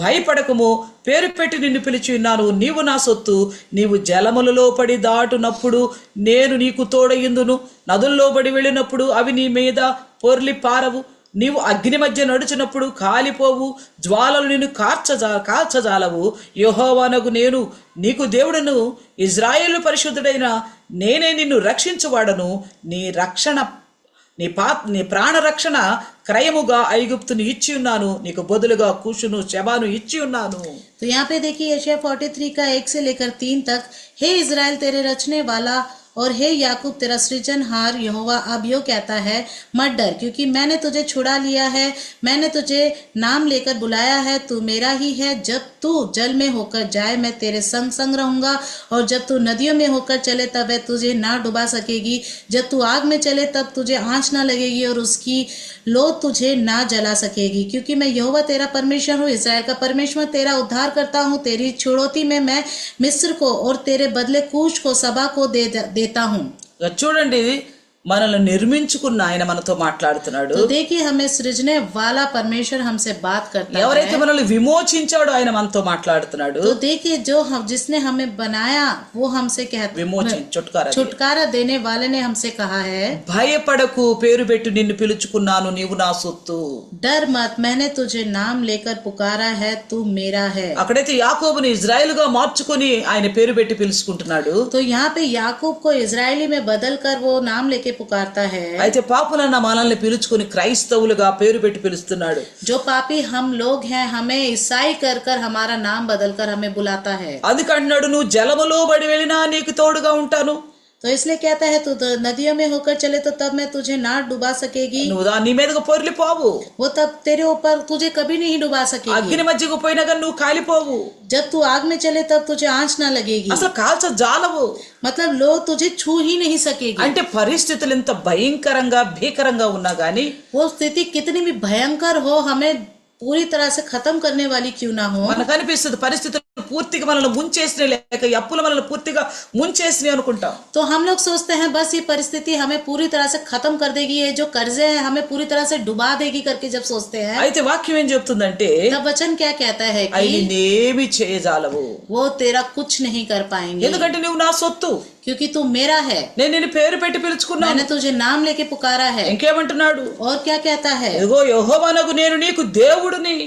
భయపడకము, పేరు పెట్టి నిన్ను పిలిచి ఉన్నాను, నీవు నా సొత్తు, నీవు జలములలో పడి దాటునప్పుడు నేను నీకు తోడయిందును, నదుల్లో పడి వెళ్ళినప్పుడు అవి నీ మీద పొర్లి పారవు, నీవు అగ్ని మధ్య నడుచున్నప్పుడు కాలిపోవు, జ్వాలలు నిన్ను కాల్చజాలవు. యెహోవానగు నేను నీకు దేవుడను, ఇజ్రాయేలు పరిశుద్ధుడైన నేనే నిన్ను రక్షించువాడను. నీ ప్రాణ రక్షణ క్రయముగా ఐగుప్తుని ఇచ్చి ఉన్నాను, నీకు బదులుగా కూషును శబాను ఇచ్చి ఉన్నాను. तो यहाँ पे देखिए यशायाह 43 का 1 से लेकर 3 तक, हे इज़राइल तेरे रचने वाला और हे याकूब तेरा सृजनहार यहोवा अब यो कहता है, मत डर, क्योंकि मैंने तुझे छुड़ा लिया है, मैंने तुझे नाम लेकर बुलाया है, तू मेरा ही है। जब तू जल में होकर जाए मैं तेरे संग संग रहूंगा, और जब तू नदियों में होकर चले तब वह तुझे ना डुबा सकेगी, जब तू आग में चले तब तुझे आँच ना लगेगी और उसकी लो तुझे ना जला सकेगी, क्योंकि मैं यहोवा तेरा परमेश्वर हूँ, इज़राइल का परमेश्वर तेरा उद्धार करता हूँ। तेरी छुड़ौती में मैं मिस्र को और तेरे बदले कूश को सबा को देता हूँ। చూడండి, మనల్ని నిర్మించుకున్న ఆయన మనతో మాట్లాడుతున్నాడు. तो देखिए हमें सृजने वाला परमेश्वर हमसे बात करता है। ఎవరైతే మనల్ని విమోచించాడో ఆయన మనతో మాట్లాడుతున్నాడు. तो देखिए जो हम जिसने हमें बनाया वो हमसे कहता, छुटकारा देने वाले ने हमसे कहा है, భయపడకు, పేరు పెట్టి నిన్ను పిలుచుకున్నాను, నీవు నా సొత్తు. डर मत, मैंने तुझे नाम लेकर पुकारा है, तू मेरा है। అక్కడైతే యాకోబుని ఇజ్రాయెల్ గా మార్చుకొని ఆయన పేరు పెట్టి పిలుచుకుంటున్నాడు. तो यहाँ पे याकूब को इजरायली में बदल कर वो नाम लेके पुकारता है। అయితే పాపులన్న మనల్ని పిలుచుకొని క్రైస్తవులుగా పేరు పెట్టి పిలుస్తున్నాడు. जो पापी हम लोग हैं हमें ईसाई कर कर हमारा नाम बदल कर हमें बुलाता है। అందుకంటున్నాడు, నువ్వు జలములో బడి వెళ్ళినా నీకు తోడుగా ఉంటాను. तो इसलिए कहता है तू नदियों में होकर चले तो तब मैं तुझे ना डुबा सकेगी, నువ్వు నీ మీదకు పొర్లిపోవు, वो तब तेरे ऊपर तुझे कभी नहीं डुबा सकेगी। అగ్ని మధ్యకు పోయినా కానీ నువ్వు కాలిపోవు, जब तू आग में चले तब तुझे आंच ना लगेगी, అసలు కాల్చ జాలవు. मतलब लोग तुझे छू ही नहीं सकेगी। అంటే పరిస్థితులు ఎంత భయంకరంగా భీకరంగా ఉన్నా గానీ, वो स्थिति कितनी भी भयंकर हो, हमें पूरी तरह से खत्म करने वाली क्यों ना हो, మనకు అనిపిస్తుంది పరిస్థితులు పూర్తిగా మనల్ని ముంచేసినాయి, లేక ఈ అప్పులు మనల్ని పూర్తిగా ముంచేసినాయి అనుకుంటాం. तो हम लोग सोचते हैं बस ये परिस्थिति हमें पूरी तरह से खत्म कर देगी, ये जो कर्जे हैं हमें पूरी तरह से डुबा देगी करके जब सोचते हैं, అయితే వాక్యం ఏం చెప్తుందంటే, तब वचन क्या कहता है అవి कि నేమి చేయజాలవు, वो तेरा कुछ नहीं कर पाएंगे, ఎందుకంటే నువ్వు నా సొత్తు, क्योंकि तू मेरा है, నేను నిన్ను పేరు పెట్టి పిలుచుకున్నాను. मैंने तुझे नाम लेके पुकारा है। ఇంకేమంటున్నాడు, और क्या कहता है, ఇదిగో యెహోవానగు నేను నీకు దేవుడిని.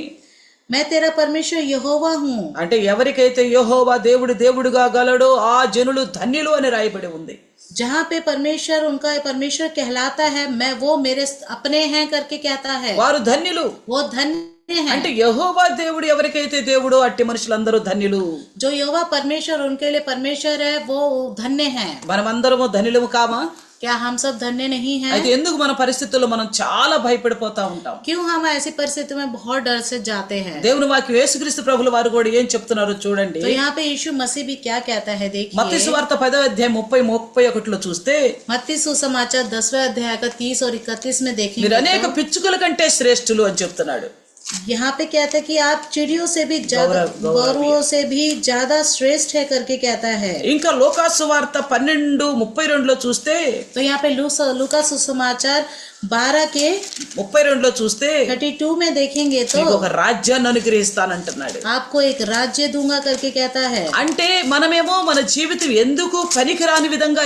मैं तेरा परमेश्वर यहोवा हूँ। అంటే ఎవరికైతే యెహోవా దేవుడుగా గలడో ఆ జనులు ధన్యులు అని రాయబడి ఉంది. जहाँ पे परमेश्वर उनका परमेश्वर कहलाता है, मैं वो मेरे अपने हैं करके कहता है, వారు ధన్యులు. वो धन्य है। అంటే యెహోవా దేవుడు ఎవరికైతే దేవుడో అట్టి మనుషులందరూ ధన్యులు. जो यहोवा परमेश्वर उनके लिए परमेश्वर है वो धन्य है। మనమందరము ధన్యులము కామా? क्या हम सब धन्य नहीं हैं? అయితే ఎందుకు మన పరిస్థితుల్లో మనం చాలా భయపడిపోతా ఉంటాం? क्यों हम ऐसी परिस्थिति में बहुत डर से जाते हैं? దేవుని వాక్యం యేసుక్రీస్తు ప్రభుల వారు కూడా ఏం చెప్తున్నారో చూడండి. तो यहाँ पे यीशु मसीह भी क्या कहता है देखिए, మత్తయి సువార్త 10వ అధ్యాయం 30-31లో చూస్తే, मत्ती सुसमाचार 10वें अध्याय का 30 और 31 में మీరు देखेंगे అనేక పిచ్చుకల కంటే శ్రేష్ఠులు అని చెప్తున్నాడు. यहाँ पे कहता है कि आप चिड़ियों से भी ज्यादा, गौरवों से भी ज्यादा श्रेष्ठ है करके कहता है। ఇంకా లోకాసు వార్త 12:32లో చూస్తే, तो यहाँ पे लूका सुसमाचार 12 के 32లో చూస్తే 32 में देखेंगे तो నీకు ఒక రాజ్యాన్ని అనుగ్రహిస్తానంటున్నాడు. आपको एक राज्य दूंगा करके कहता है। అంటే మనమేమో మన జీవితం ఎందుకు పనికిరాని విధంగా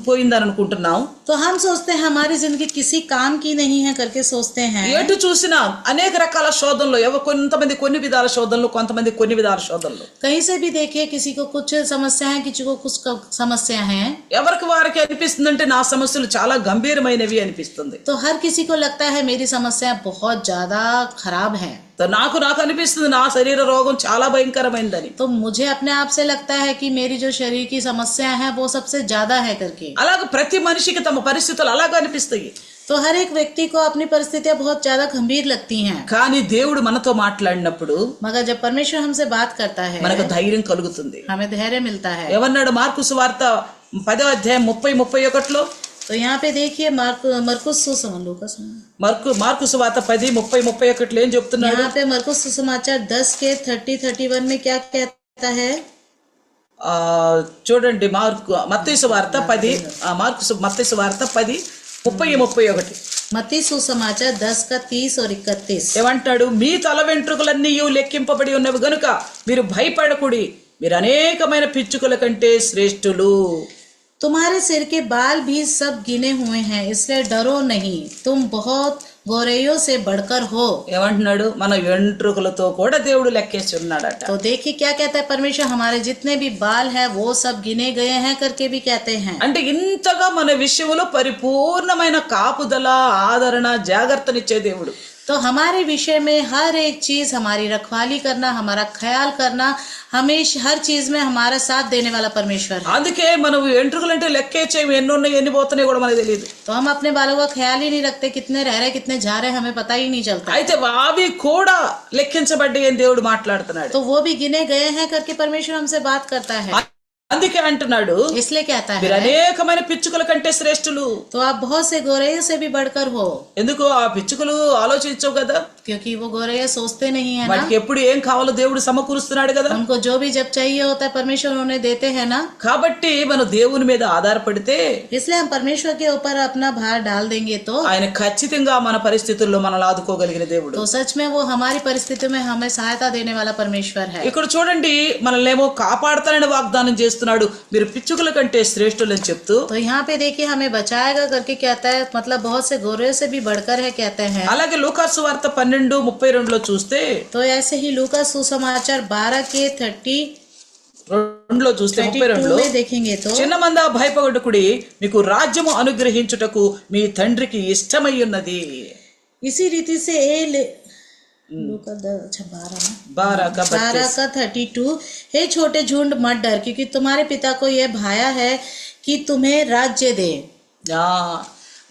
పోయిందని అనుకుంటున్నాం. तो हम सोचते हैं हमारी जिंदगी किसी काम की नहीं है करके सोचते हैं। ఎటు చూసినా అనేక రకాల శోధనలు, కొంతమంది కొన్ని విధాల శోధనలు, కొంతమంది కొన్ని విధాల శోధనలు. कहीं से भी देखिए, किसी को कुछ समस्या है, किसी को कुछ समस्या है। ఎవరికి వారికి అనిపిస్తుందంటే నా సమస్యలు చాలా గంభీరమైనవి అనిపిస్తుంది. तो हर किसी को लगता है मेरी समस्या बहुत ज्यादा खराब है। तो నాకు అనిపిస్తుంది నా శరీర రోగం చాలా భయంకరమైనదని. तो मुझे अपने आप से लगता है कि मेरी जो शरीर की समस्या है वो सबसे ज्यादा है करके। అలాగే ప్రతి మనిషికి తమ పరిస్థితులు అలాగే అనిపిస్తాయి. तो हर एक व्यक्ति को अपनी परिस्थितियां बहुत ज्यादा गंभीर लगती हैं। కానీ దేవుడు మనతో మాట్లాడినప్పుడు मगर जब परमेश्वर हमसे बात करता है మనకు ధైర్యం కలుగుతుంది. हमें धैर्य मिलता है। ఏమన్నాడు మార్కు సువార్త 10:30-31లో? तो यहाँ पे देखिए मरकुस सुसमाचार మార్కు సువార్త 10:30-31 ఏం చెప్తున్నాడు? यहाँ पे मरकुस सुसमाचार 10 के 30-31 में क्या कहता है? చూడండి, మత్తయి సువార్త 10:30-31. मत्ती सुसमाचार 10 का 30 और 31 ఏమంటాడు? మీ తల వెంట్రుకలన్నీ లెక్కింపబడి ఉన్నవి గనుక మీరు భయపడకుడి, మీరు అనేకమైన పిచ్చుకల కంటే శ్రేష్ఠులు. तुम्हारे सिर के बाल भी सब गिने हुए हैं, इसलिए डरो नहीं, तुम बहुत गौरैयों से बढ़कर हो। ఏమంటున్నాడు? మన వెంట్రుకలతో కూడా దేవుడు లెక్కేసి ఉన్నాడట. तो देखिए क्या कहता है परमेश्वर, हमारे जितने भी बाल हैं वो सब गिने गए हैं करके भी कहते हैं। అంటే ఇంతగా మన విషయంలో పరిపూర్ణమైన కాపుదల, ఆదరణ, జాగ్రత్తనిచ్చే దేవుడు. तो हमारे विषय में हर एक चीज हमारी रखवाली करना, हमारा ख्याल करना, हमेशा हर चीज में हमारा साथ देने वाला परमेश्वर है। అందుకే మనం వెంట్రుకలంటే లెక్కే చేయము, ఎన్ని ఉన్నాయి ఎన్ని పోతున్నాయి కూడా మనకు తెలియదు. तो हम अपने बालों का ख्याल ही नहीं रखते, कितने रह रहे कितने जा रहे हमें पता ही नहीं चलता। అయితే అవి కూడా లెక్కించబడ్డాయి అని దేవుడు మాట్లాడుతున్నాడు. तो वो भी गिने गए हैं करके परमेश्वर हमसे बात करता है। అందుకే అంటున్నాడు, इसलिए कहता మీరు है అనేకమైన పిచ్చుకల కంటే శ్రేష్ఠులు. तो आप बहुत से गौरैयों से भी बढ़कर हो। ఎందుకు? ఆ పిచ్చుకలు ఆలోచించవు కదా, क्योंकि वो गौरैया सोचते नहीं है ना, వాటికి ఎప్పుడు ఏం కావాలో దేవుడు సమకూరుస్తున్నాడు కదా. उनको जो भी जब चाहिए होता है परमेश्वर उन्हें देते हैं ना। కాబట్టి మనం దేవుని మీద ఆధారపడితే इसलिए हम परमेश्वर के ऊपर अपना भार डाल देंगे तो ఆయన ఖచ్చితంగా మన పరిస్థితుల్లో మనల్ని ఆదుకోగలిగిన దేవుడు. तो सच में वो हमारी परिस्थिति में हमें सहायता देने वाला परमेश्वर है। ఇక్కడ చూడండి, మనల్ని ఏమో కాపాడతానని వాగ్దానం చేస్తున్నాడు, మీరు పిచ్చుకల కంటే శ్రేష్ఠులని చెప్తూ. तो यहाँ पे देखिए हमें बचाएगा करके कहता है, मतलब बहुत से गौरैयों से भी बढ़कर है कहते हैं। అలాగే లూకాసు వార్త 12:32లో చూస్తే, तो ऐसे ही लूका सुसमाचार 12 के 32లో చూస్తే 32లో में देखेंगे तो చిన్న మంద భయపడకుడి, మీకు రాజ్యము అనుగ్రహించుటకు మీ తండ్రికి ఇష్టమై ఉన్నది. इसी रीति से लूका 12 का 32, हे छोटे झुंड मत डर, क्योंकि तुम्हारे पिता को यह भाया है कि तुम्हें राज्य दे।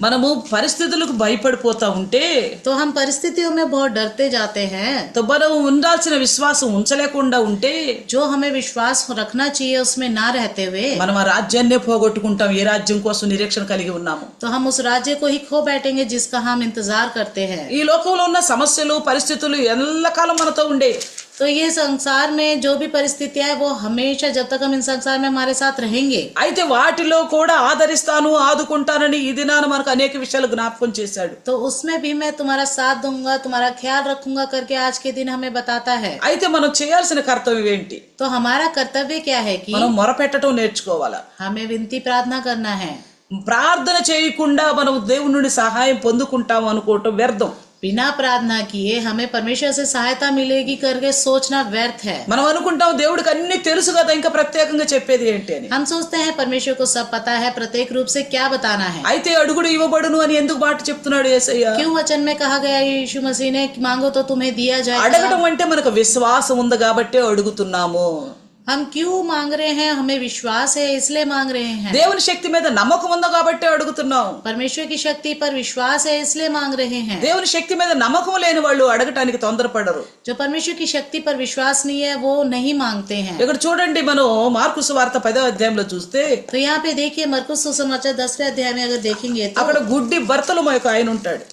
మనము పరిస్థితులకు భయపడిపోతా ఉంటే, तो हम परिस्थितियों में बहुत डरते जाते हैं। तो మనం ఉండాల్సిన విశ్వాసం ఉంచలేకుండా ఉంటే, जो हमें विश्वास रखना चाहिए उसमें ना रहते हुए మనం ఆ రాజ్యాన్నే పోగొట్టుకుంటాం. ఏ రాజ్యం కోసం నిరీక్షణ కలిగి ఉన్నాము? तो हम उस राज्य को ही खो बैठेंगे जिसका हम इंतजार करते हैं। ఈ లోకంలో ఉన్న సమస్యలు, పరిస్థితులు ఎల్లకాలం మనతో ఉండే. तो ये संसार में जो भी परिस्थितियां है वो हमेशा, जब तक हम इन संसार में हमारे साथ रहेंगे। అయితే వాటిలో కూడా ఆదరిస్తాను, ఆదుకుంటానని ఈ దినాన మనకు అనేక విషయాలు జ్ఞాపకం చేశాడు. तो उसमें भी मैं तुम्हारा साथ दूंगा, तुम्हारा ख्याल रखूंगा करके आज के दिन हमें बताता है। అయితే మనం చేయాల్సిన కర్తవ్యం ఏంటి? तो हमारा कर्तव्य क्या है कि మనం మొరపెట్టడం నేర్చుకోవాలా. हमें विनती प्रार्थना करना है। ప్రార్థన చేయకుండా మనం దేవుని నుండి సహాయం పొందుకుంటాం అనుకోవటం వ్యర్థం. बिना प्रार्थना किए हमें परमेश्वर से सहायता मिलेगी करके सोचना व्यर्थ है। మనం అనుకుంటాం దేవుడికి అన్ని తెలుసు కదా, ఇంకా ప్రత్యేకంగా చెప్పేది ఏంటి అని. हम सोचते हैं परमेश्वर को सब पता है, प्रत्येक रूप से क्या बताना है। అయితే అడుగుడు ఇవ్వబడును అని ఎందుకు మాట చెప్తున్నాడు యేసయ్య? क्यों वचन में कहा गया यीशु मसीह ने मांगो तो तुम्हें दिया जाएगा। అడగడం అంటే మనకు విశ్వాసం ఉంది కాబట్టే అడుగుతున్నాము. हम क्यों मांग रहे हैं? हमें विश्वास है इसलिए मांग रहे हैं। దేవుని శక్తి మీద నమ్మకం ఉంది కాబట్టే అడుగుతున్నాం. परमेश्वर की शक्ति पर विश्वास है इसलिए मांग रहे हैं। దేవుని శక్తి మీద నమ్మకం లేని వాళ్ళు అడగటానికి తొందరపడరు. जो परमेश्वर की शक्ति पर विश्वास नहीं है वो नहीं मांगते हैं। ఇక్కడ చూడండి, మనం మార్కు సువార్త 10వ అధ్యాయంలో చూస్తే, तो यहाँ पे देखिए मरकुस सुसमाचार 10वें अध्याय में अगर देखेंगे तो అక్కడ గుడ్డి భర్తలు ఒక ఆయన ఉంటాడు.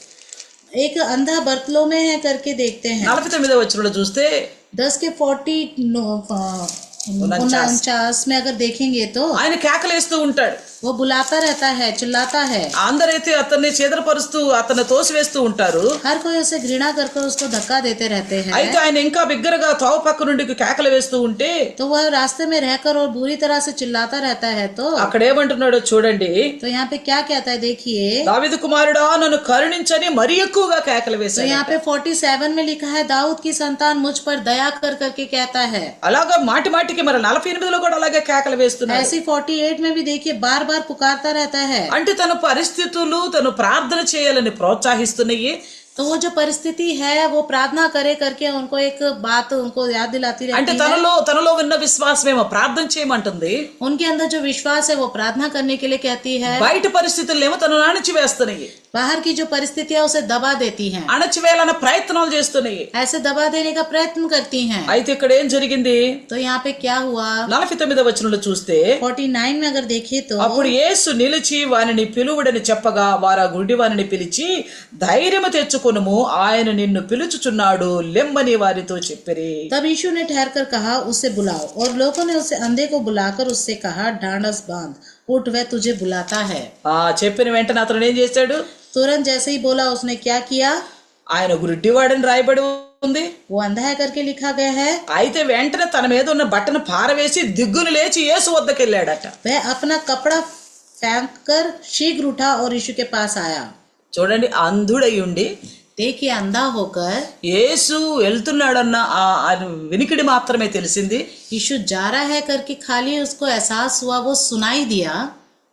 एक अंधा बर्तलों में है करके देखते हैं। 49వ వచనంలో చూస్తే 10 के 49 में अगर देखेंगे तो ఆయన కేకలేస్తూ ఉంటాడు. वो बुलाता रहता है, चिल्लाता है। అందరైతే అతన్ని చేదరపరుస్తూ అతన్ని తోసివేస్తూ ఉంటారు. हर कोई उसे घृणा करके उसको धक्का देते रहते हैं। అయితే ఆయన ఇంకా బిగ్గరగా తోవ పక్క నుండి కేకలు వేస్తూ ఉంటే तो वह रास्ते में रहकर और बुरी तरह से चिल्लाता रहता है। तो అక్కడ ఏమంటున్నాడో చూడండి. तो यहाँ पे क्या कहता है देखिए। దావీదు కుమారుడా నన్ను కరుణించని మరి ఎక్కువగా కేకలు तो వేశాడు. यहाँ पे 47 में लिखा है दाऊद की संतान मुझ पर दया कर करके कहता है। అలాగా మాటి మాటికి మరి 48లో కూడా అలాగే కేకలు వేస్తున్నాడు. ऐसी 48 में भी देखिए बार बार पुकारता रहता है। అంటే తన పరిస్థితులు తను ప్రార్థన చేయాలని ప్రోత్సహిస్తున్నాయి. तो वो जो परिस्थिति है वो प्रार्थना करे करके उनको एक बात उनको याद दिलाती అంటే रहती है। తనలో ఉన్న విశ్వాసమేమో ప్రార్థన చేయమంటుంది. उनके अंदर जो विश्वास है वो प्रार्थना करने के लिए कहती है। బయట పరిస్థితులేమో తను అణచివేస్తున్నాయి. बाहर की जो परिस्थितियां उसे दबा देती हैं, అణచివేయాలన్న ప్రయత్నాలు చేస్తున్నాయి. ऐसे दबा देने का प्रयत्न करती हैं। అయితే ఇక్కడ ఏం జరిగింది? तो यहाँ पे क्या हुआ? 49వ వచనంలో చూస్తే 49 में अगर देखें तो అప్పుడు యేసు నిలిచి వానిని పిలువుడని చెప్పగా వారు ఆ గుడ్డి వానిని పిలిచి ధైర్యము తెచ్చుకొనుము ఆయన నిన్ను పిలుచుచున్నాడు లెమ్మని వారితో చెప్పిరి. तब यीशु ने ठहर कर कहा उसे बुलाओ, और लोगों ने उसे अंधे को बुलाकर उससे कहा ढांढस बांध, उठ वह तुझे बुलाता है। చెప్పిన వెంటనే అతను ఏం చేశాడు? तुरंत जैसे ही बोला उसने क्या किया? ఆయన గుడ్డివాడని రాయబడి ఉంది. वो अंधा है करके लिखा गया है। అయితే వెంటనే తన మీద ఉన్న బట్టను పారవేసి దిగ్గును లేచి యేసు వద్దకు వెళ్ళాడట. वह अपना कपड़ा फेंक कर शीघ्र उठा और यीशु के पास आया। చూడండి, అంధుడై ఉండి देखिए अंधा होकर యేసు వెళ్తున్నాడన్న ఆ వినికిడి మాత్రమే తెలిసింది. यीशु जा रहा है करके खाली उसको एहसास हुआ, वो सुनाई दिया।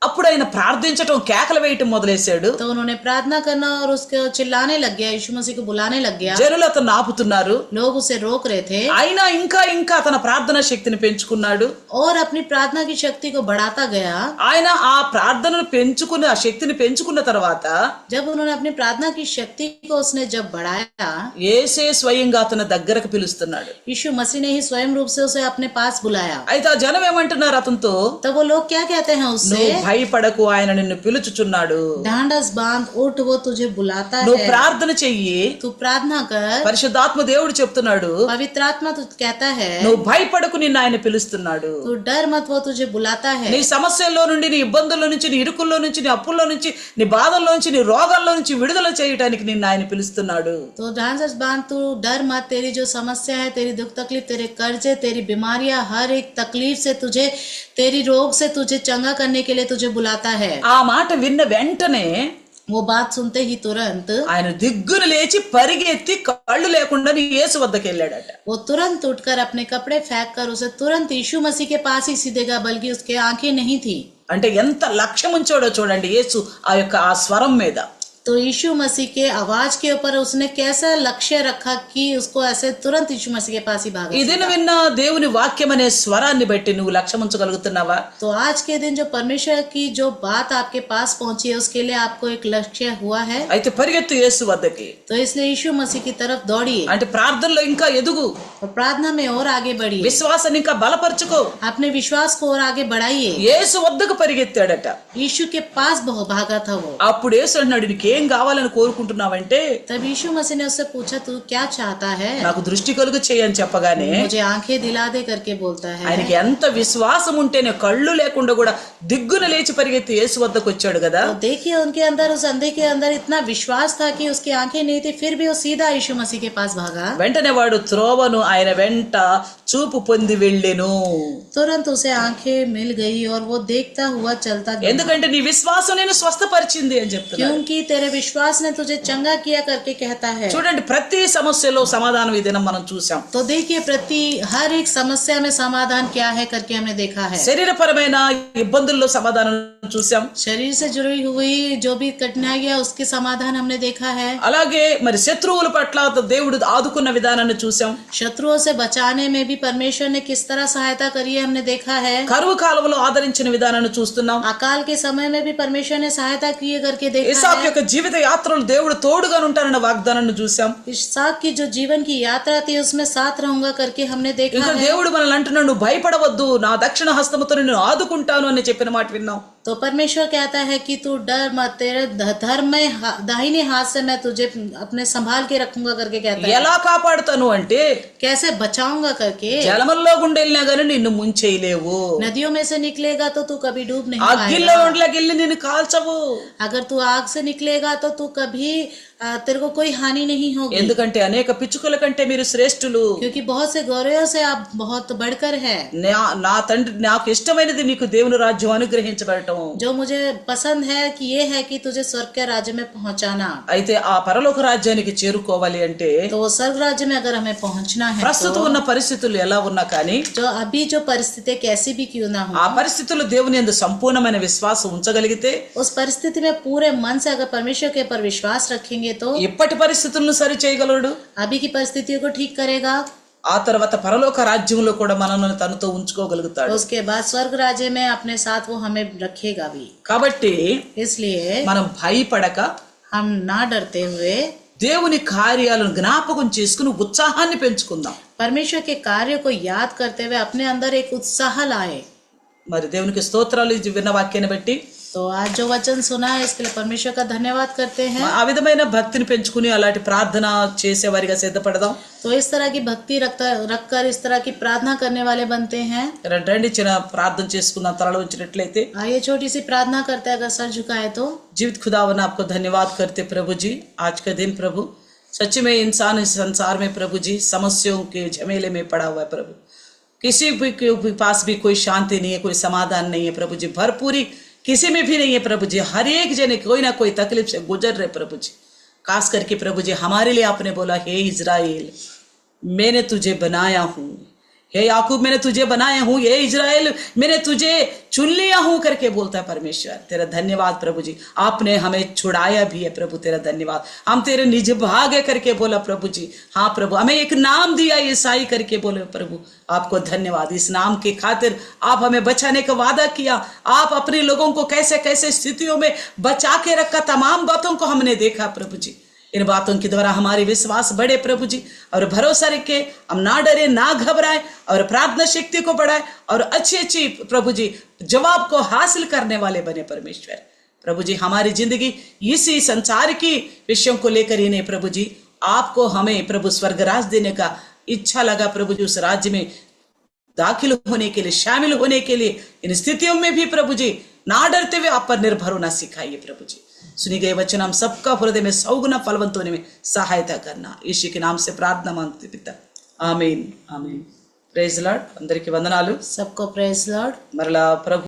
అప్పుడు ఆయన ప్రార్థించటం, కేకలు వేయటం మొదలెసాడు. तो उन्होंने प्रार्थना करना और उसको चिल्लाने लग गया, यीशु मसीह को बुलाने लग गया। జనులు అతను ఆపుతున్నారు. लोग उसे रोक रहे थे। అయినా ఇంకా తన ప్రార్థన శక్తిని పెంచుకున్నాడు. और अपनी प्रार्थना की शक्ति को बढ़ाता गया। ఆయన ఆ ప్రార్థనను పెంచుకుని ఆ శక్తిని పెంచుకున్న తర్వాత जब उन्होंने अपनी प्रार्थना की शक्ति को उसने जब बढ़ाया, యేసే స్వయంగా అతని దగ్గరకు పిలుస్తున్నాడు. यीशु मसीह ने ही स्वयं रूप से उसे अपने पास बुलाया। అయితే ఆ జనం ఏమంటున్నారు అతనితో? तो वो लोग क्या कहते हैं उससे? నువ్వు భయపడకు, ఆయన నిన్ను పిలుచుచున్నాడు. ढांढस बांध, उठ वो तुझे बुलाता నువ్వు है। ప్రార్థన చెయ్యి. तू प्रार्थना कर। పరిశుద్ధాత్మ దేవుడు చెప్తున్నాడు, पवित्र आत्मा तू कहता है నువ్వు భయపడకు, నిన్ను ఆయన పిలుస్తున్నాడు. तू डर मत, वो तुझे बुलाता है। నీ సమస్యల్లో నుండి, నీ ఇబ్బందుల్లో నుంచి, నీ ఇరుకుల్లో నుంచి, నీ అప్పుల్లో నుంచి, నీ బాధల్లో నుంచి, నీ రోగాల్లో నుంచి విడుదల చేయడానికి నిన్ను ఆయన పిలుస్తున్నాడు. तो ढांढस बांध, तू डर मत। तेरी जो समस्या है, तेरी दुख तकलीफ, तेरे कर्जे, तेरी बीमारियां, हर एक तकलीफ से तुझे, तेरी रोग से तुझे चंगा करने के लिए तुझे बुलाता है। ఆ మాట విన్న వెంటనే वो बात सुनते ही तुरंत ఆయన దిగ్గును లేచి పరిగెత్తి కళ్ళు లేకుండా యేసు వద్దకు వెళ్ళాడట. वो तुरंत उठकर अपने कपड़े फेंक कर उसे तुरंत यीशु मसीह के पास ही सीधेगा, बल्कि उसके आंखें नहीं थी। అంటే ఎంత లక్ష్యం ఉంచాడో చూడండి యేసు ఆ స్వరం మీద. तो यीशु मसीह के आवाज के ऊपर उसने कैसा लक्ष्य रखा कि उसको ऐसे तुरंत यीशु मसीह के पास ही भागा। ఈ దిన విన్న దేవుని వాక్యం అనే స్వరాన్ని బట్టి నువ్వు లక్ష్యం ఉంచగలుగుతున్నావా? तो आज के दिन जो परमेश्वर की जो बात आपके पास पहुंची है, उसके लिए आपको एक लक्ष्य हुआ है। అయితే పరిగెత్తు యేసు వద్దకి. तो इसलिए यीशु मसीह की तरफ दौड़िए అంటే ప్రార్థనలో ఇంకా ఎదుగు, और प्रार्थना में और आगे बढ़िए। విశ్వాసాన్ని ఇంకా బలపరచుకో. अपने विश्वास को और आगे बढ़ाइए। యేసు వద్దకు పరిగెత్తాడట. यीशु के पास भागा था वो। అప్పుడు యేసు అన్నాడు, నీకేం కావాలని కోరుకుంటున్నావంటే? तब यीशु मसीह ने उससे पूछा, तू क्या चाहता है? నాకు దృష్టి కలుగు చేయని చెప్పగానే मुझे आंखें दिला दे करके बोलता है। ఆయనకి ఎంత విశ్వాసం ఉంటేనే కళ్ళు లేకుండా కూడా దిగ్గున లేచి పరిగెత్తి యేసు వద్దకు వచ్చాడు కదా. तो देखिए उनके अंदर, उस अंधे के अंदर इतना विश्वास था कि उसकी आंखें नहीं थी, फिर भी वो सीधा यीशु मसीह के पास भागा। వెంటనే వాడు త్రోవను ఆయన వెంట చూపు పొంది వెళ్ళెను. तुरंत उसे आंखें मिल गई और वो देखता हुआ चलता गया, ఎందుకంటే నీ విశ్వాసం నేను స్వస్థపరిచింది అని చెప్తున్నాడు. क्योंकि तेरे विश्वास ने तुझे चंगा किया करके कहता है। చూడండి, ప్రతి సమస్యలో సమాధానం ఈ దినం మనం చూసాం. तो देखिए प्रति हर एक समस्या में समाधान क्या है करके हमने देखा है। శరీరపరమైన ఇబ్బందుల్లో సమాధానం చూసాం. शरीर से जुड़ी हुई जो भी कठिनाइयां, उसके समाधान हमने देखा है। అలాగే మరి శత్రువుల పట్ల దేవుడు ఆదుకున్న విధానాన్ని చూసాం. शत्रुओं से बचाने में भी परमेश्वर ने किस तरह सहायता करी है हमने देखा है। కరువు కాలంలో ఆదరించిన విధానాన్ని చూస్తున్నాం. अकाल के समय में भी परमेश्वर ने सहायता की करके देखा ఇస్సాకు है। యొక్క జీవిత యాత్రలో దేవుడు తోడుగా ఉంటానన్న వాగ్దానాన్ని చూసాం. इसहाक की जो जीवन की यात्रा थी, उसमें साथ रहूंगा करके हमने देखा ఇంకా है। దేవుడు మనల్ని అంటున్నాడు, నువ్వు భయపడవద్దు, నా దక్షిణ హస్తముతో నిన్ను ఆదుకుంటాను అని చెప్పిన మాట విన్నాం. तो परमेश्वर कहता है कि तू डर मत, तेरे धर्म में दाहिने हाथ से मैं तुझे अपने संभाल के रखूंगा करके कहता है। ఎలా కాపాడుతాను అంటే कैसे बचाऊंगा करके, జలముల్లో గుండా వెళ్ళినా గానీ నిన్ను ముంచేయలేవు, नदियों में से निकलेगा तो तू कभी डूब नहीं पाएगा, అగ్గిలో ఒంట్లోకి వెళ్ళి నిన్ను కాల్చవు, अगर तू आग से निकलेगा तो तू कभी तेरे को कोई हानि नहीं होगी, ఎందుకంటే అనేక పిచ్చుకల కంటే మీరు శ్రేష్ఠులు, क्योंकि बहुत से गौरवों से आप बहुत बढ़कर है। నా తండ్రి నాకు ఇష్టమైనది నీకు దేవుని రాజ్యం అనుగ్రహించబడటం, जो मुझे पसंद है कि ये है कि तुझे स्वर्ग के राज्य में पहुंचाना। అయితే ఆ పరలోక రాజ్యానికి చేరుకోవాలి అంటే तो वो स्वर्ग राज्य में अगर हमें पहुंचना है ప్రస్తుతం ఉన్న పరిస్థితులు ఎలా ఉన్నా కానీ जो अभी जो परिस्थिति कैसी भी क्यों ना हो, ఆ పరిస్థితుల్లో దేవుని యందు సంపూర్ణమైన విశ్వాసం ఉంచగలిగితే, उस परिस्थिति में पूरे मन से अगर परमेश्वर के पर विश्वास रखेंगे तो ఇప్పటి పరిస్థితులను సరి చేయగలడు, अभी की परिस्थितियों को ठीक करेगा, ఆ తర్వాత పరలోక రాజ్యంలో కూడా మనల్ని తనతో ఉంచుకోగలుగుతాడు. उसके बाद स्वर्ग राज्य में अपने साथ वो हमें रखेगा भी। కాబట్టి इसलिए మనం భయపడక हम ना डरते हुए దేవుని కార్యాలను జ్ఞాపకం చేసుకుని ఉత్సాహాన్ని పెంచుకుందాం. परमेश्वर के कार्य को याद करते हुए अपने अंदर एक उत्साह लाए। మరి దేవునికి స్తోత్రాలు. ఈ విన్న వాక్యాన్ని బట్టి तो आज जो वचन सुना है इसके लिए परमेश्वर का धन्यवाद करते हैं। ఆ విధమైన భక్తిని పెంచుకుని అలాంటి ప్రార్థన చేసేవారిగా సిద్ధపడదాం. तो इस तरह की भक्ति रखकर इस तरह की प्रार्थना करने वाले बनते हैं। రండి చిన్న ప్రార్థన చేసుకుందాం. తలలో ఉంచినట్లయితే आइए छोटी सी प्रार्थना करते हैं, अगर सर झुकाए तो। जीवित खुदावन आपको धन्यवाद करते प्रभु जी, आज का दिन प्रभु सच में इंसान इस संसार में प्रभु जी समस्याओं के झमेले में पड़ा हुआ है प्रभु, किसी भी के पास भी कोई शांति नहीं है, कोई समाधान नहीं है प्रभु जी, भरपूरी किसी में भी नहीं है प्रभु जी, हर एक जने कोई ना कोई तकलीफ से गुजर रहे प्रभु जी। खास करके प्रभु जी हमारे लिए आपने बोला, हे इज़राइल मैंने तुझे बनाया हूँ, हे याकूब मैंने तुझे बनाया हूँ, हे इज़राइल मैंने तुझे चुन लिया हूँ करके बोलता है परमेश्वर। तेरा धन्यवाद प्रभु जी, आपने हमें छुड़ाया भी है प्रभु, तेरा धन्यवाद। हम तेरे निज भाग है करके बोला प्रभु जी, हाँ प्रभु हमें एक नाम दिया ईसाई करके बोले प्रभु, आपको धन्यवाद। इस नाम की खातिर आप हमें बचाने का वादा किया, आप अपने लोगों को कैसे कैसे स्थितियों में बचा के रखा, तमाम बातों को हमने देखा प्रभु जी। इन बातों के द्वारा हमारे विश्वास बढ़े प्रभु जी, और भरोसा रखे, हम ना डरे ना घबराए, और प्रार्थना शक्ति को बढ़ाए, और अच्छी अच्छी प्रभु जी जवाब को हासिल करने वाले बने परमेश्वर। प्रभु जी हमारी जिंदगी इसी संसार की विषयों को लेकर ही नहीं प्रभु जी, आपको हमें प्रभु स्वर्गराज देने का इच्छा लगा प्रभु जी, उस राज्य में दाखिल होने के लिए, शामिल होने के लिए इन स्थितियों में भी प्रभु जी ना डरते हुए आप पर निर्भर होना सिखाइए प्रभु जी। सुनी गए वचन हम सबका हृदय में सौगुना फलवंत होने में सहायता करना, यीशु के नाम से प्रार्थना मांगते पिता, आमीन आमीन। ప్రైజ్ లార్డ్, అందరికీ వందనాలు। सबको प्रेज लॉर्ड। మరలా ప్రభు